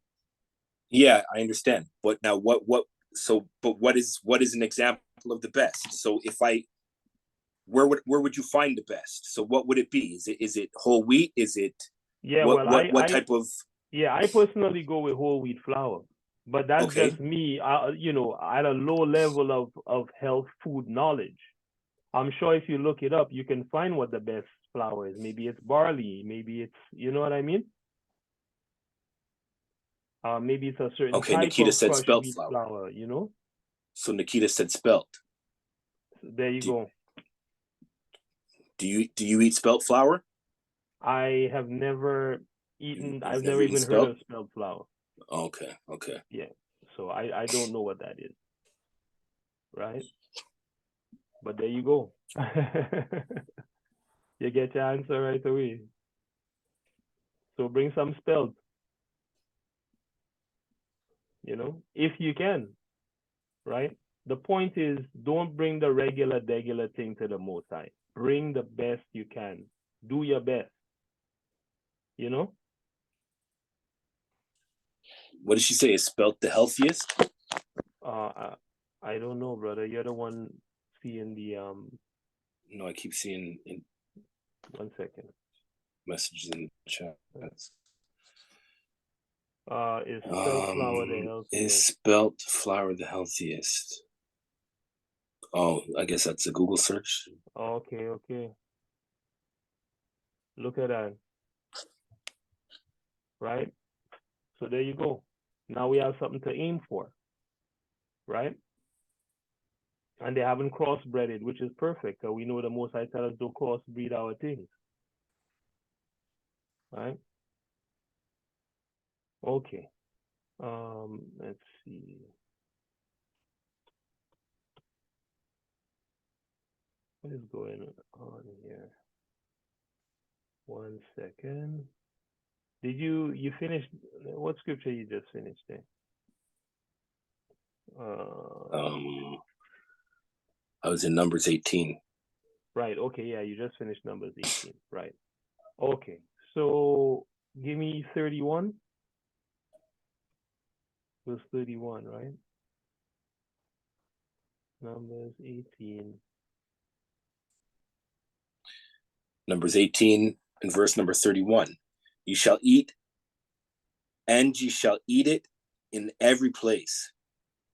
Yeah, I understand. But now what is an example of the best? So if I where would you find the best? So what would it be? Is it whole wheat? Is it what type of I personally go with whole wheat flour. But that's just me, at a low level of health food knowledge. I'm sure if you look it up, you can find what the best flour is. Maybe it's barley. Maybe it's, you know what I mean? Maybe it's a certain type Nikita of said crushed spelt wheat flour. you know? So Nikita said spelt. There you go. Do you eat spelt flour? I have never eaten, I've never even heard of spelt flour. Okay. Yeah. So I don't know what that is. Right? But there you go. You get your answer right away. So bring some spelt. If you can, right? The point is, don't bring the regular thing to the Most High. Bring the best you can. Do your best. What did she say? Is spelt the healthiest? I don't know, brother. You're the one seeing the No, I keep seeing in 1 second. Messages in the chat. Is spelt flour the healthiest? Is spelt flour the healthiest? Oh, I guess that's a Google search. Okay. Look at that. Right? So there you go. Now we have something to aim for. Right? And they haven't crossbred it, which is perfect. We know the Most High tell us don't crossbreed our things. right? Okay. Let's see. What is going on here? 1 second. Did you finish what scripture you just finished there? I was in Numbers 18. Right. Okay. Yeah, you just finished Numbers 18. Right. Okay. So give me 31. Verse 31, right? Numbers 18. Numbers 18 and verse number 31. You shall eat, and ye shall eat it in every place,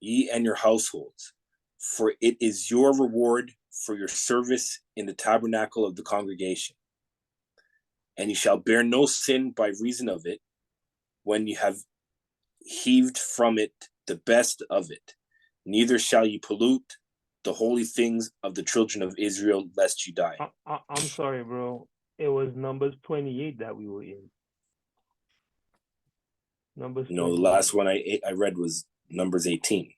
ye and your households, for it is your reward for your service in the tabernacle of the congregation. And you shall bear no sin by reason of it, when you have heaved from it the best of it. Neither shall you pollute the holy things of the children of Israel, lest you die. I'm sorry, bro. It was Numbers 28 that we were in. Numbers No, 28. the last one I read was Numbers 18.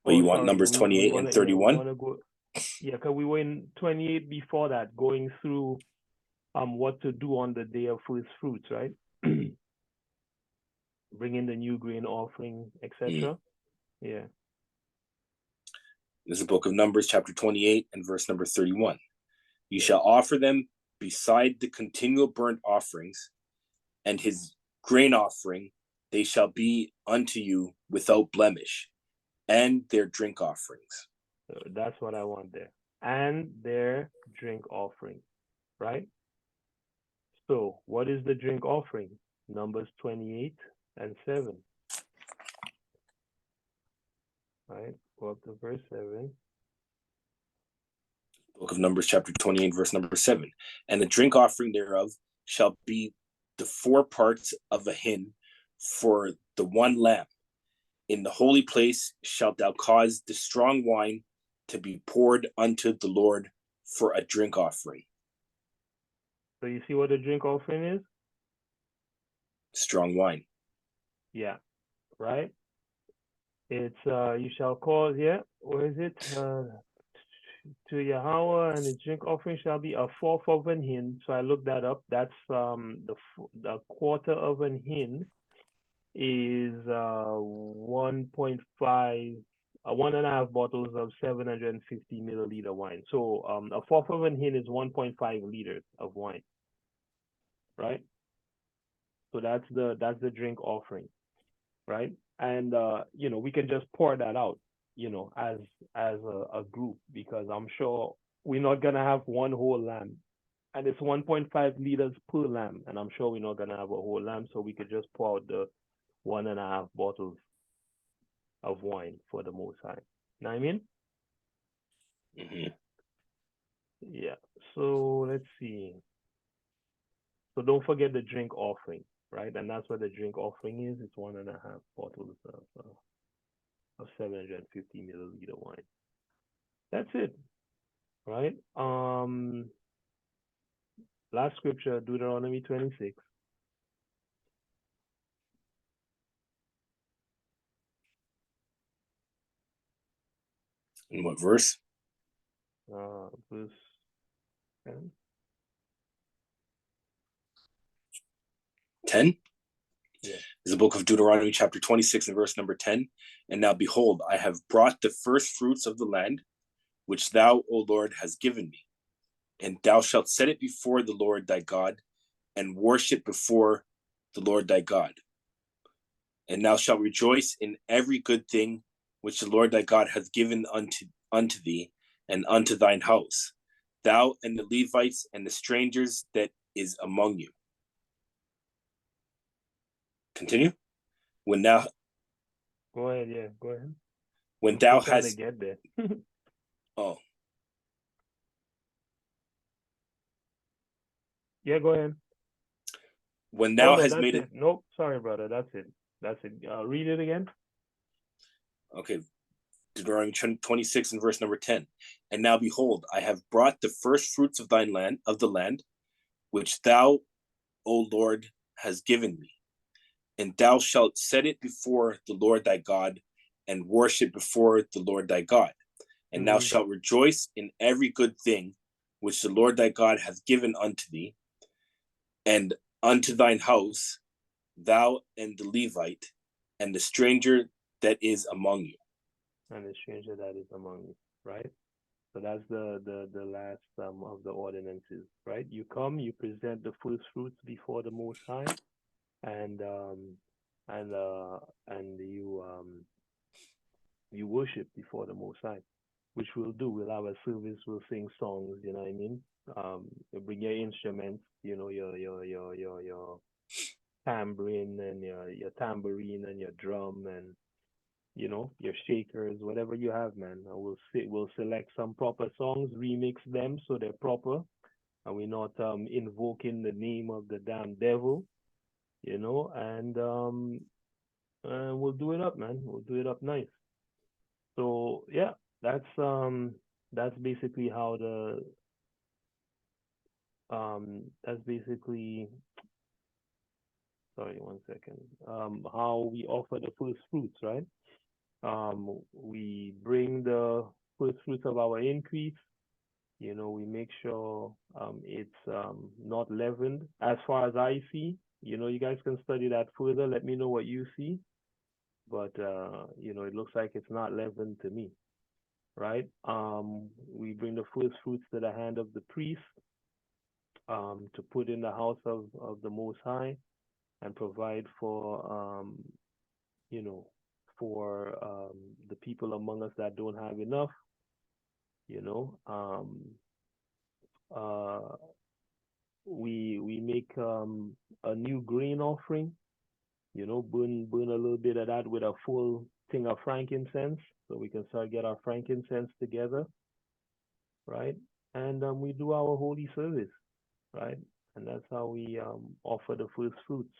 But Oh, you want sorry. Numbers 28 and 31? We wanna go. Yeah, because we were in 28 before that, going through what to do on the day of first fruits, right? Bringing the new grain offering, etc. Yeah. This is the book of Numbers, chapter 28 and verse number 31. You shall offer them beside the continual burnt offerings, and his grain offering, they shall be unto you without blemish, and their drink offerings. So that's what I want there. And their drink offering, right? So what is the drink offering? Numbers 28 and 7. Right? Go up to verse 7. Book of Numbers, chapter 28, verse number 7. And the drink offering thereof shall be the 4 parts of a hin for the one lamb. In the holy place shalt thou cause the strong wine to be poured unto the Lord for a drink offering. So you see what the drink offering is? Strong wine. Yeah. Right? It's you shall cause, yeah, where is it? To Yahweh, and the drink offering shall be a fourth of an hin. So I looked that up. That's the quarter of an hin is 1.5 1.5 bottles of 750 milliliter wine. So a fourth of an hin is 1.5 liters of wine, right? So that's the drink offering, right? And we can just pour that out, as a group, because I'm sure we're not gonna have one whole lamb, and it's 1.5 liters per lamb, and I'm sure we're not gonna have a whole lamb, so we could just pour out the 1.5 bottles of wine for the Most High. Know what I mean? Mm-hmm. Yeah. So let's see. So don't forget the drink offering, right? And that's what the drink offering is. It's 1.5 bottles of 750 milliliter wine. That's it, right? Last scripture, Deuteronomy 26. In what verse? Verse 10. 10? Yeah. Is the book of Deuteronomy, chapter 26, and verse number 10. And now behold, I have brought the first fruits of the land, which thou, O Lord, hast given me. And thou shalt set it before the Lord thy God, and worship before the Lord thy God. And thou shalt rejoice in every good thing which the Lord thy God hath given unto thee, and unto thine house, thou and the Levites and the strangers that is among you. Continue. When thou Go ahead, yeah, go ahead. when I'm thou still trying to hast get there. oh Yeah, go ahead. when Oh thou no, hast that's made it. Nope, sorry, brother. That's it. That's it. Read it again. Okay, Deuteronomy 26 and verse number 10. And now behold, I have brought the first fruits of thine land, of the land, which thou O Lord, has given me. And thou shalt set it before the Lord thy God, and worship before the Lord thy God. And thou shalt rejoice in every good thing which the Lord thy God hath given unto thee, and unto thine house, thou and the Levite, and the stranger that is among you. And the stranger that is among you, right? So that's the last of the ordinances, right? You come, you present the first fruits before the Most High, and you worship before the Most High, which we'll do. We'll have a service. We'll sing songs. You know what I mean? You bring your instruments. You know, your tambourine and your tambourine and your drum and you know your shakers, whatever you have, man. We'll select some proper songs, remix them so they're proper, and we're not invoking the name of the damn devil. You know, and we'll do it up, man. We'll do it up nice. So yeah, that's basically how that's basically sorry, one second. How we offer the first fruits, right? We bring the first fruits of our increase. You know, we make sure it's not leavened. As far as I see, you know, you guys can study that further. Let me know what you see. But you know, it looks like it's not leavened to me, right? We bring the first fruits to the hand of the priest to put in the house of the Most High and provide for you know, for the people among us that don't have enough. You know, we make a new grain offering. You know, burn a little bit of that with a full thing of frankincense, so we can start get our frankincense together, right? And we do our holy service, right? And that's how we offer the first fruits.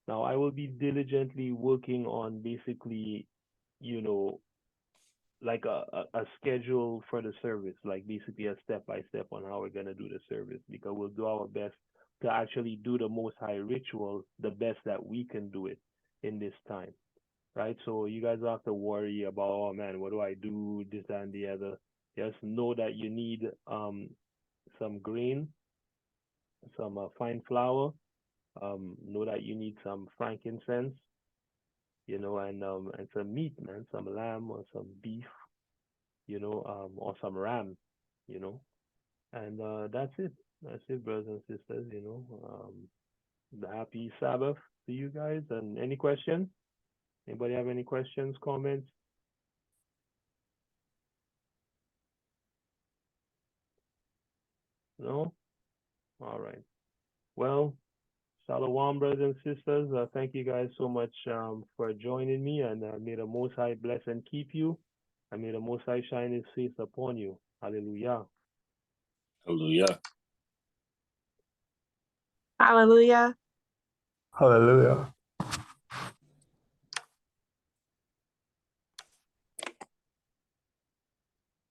Now, I will be diligently working on basically, you know, like a schedule for the service, like basically a step-by-step on how we're going to do the service, because we'll do our best to actually do the Most High ritual the best that we can do it in this time, right? So you guys don't have to worry about, oh man, what do I do, this and the other. Just know that you need some grain, some fine flour. Know that you need some frankincense, you know, and some meat, man, some lamb or some beef, you know, or some ram, you know, and that's it. That's it, brothers and sisters. You know, the happy Sabbath to you guys. And any questions? Anybody have any questions, comments? No? All right. Well, Shalom, brothers and sisters. Thank you guys so much for joining me, and may the Most High bless and keep you, and may the Most High shine His face upon you. Hallelujah. Hallelujah. Hallelujah. Hallelujah.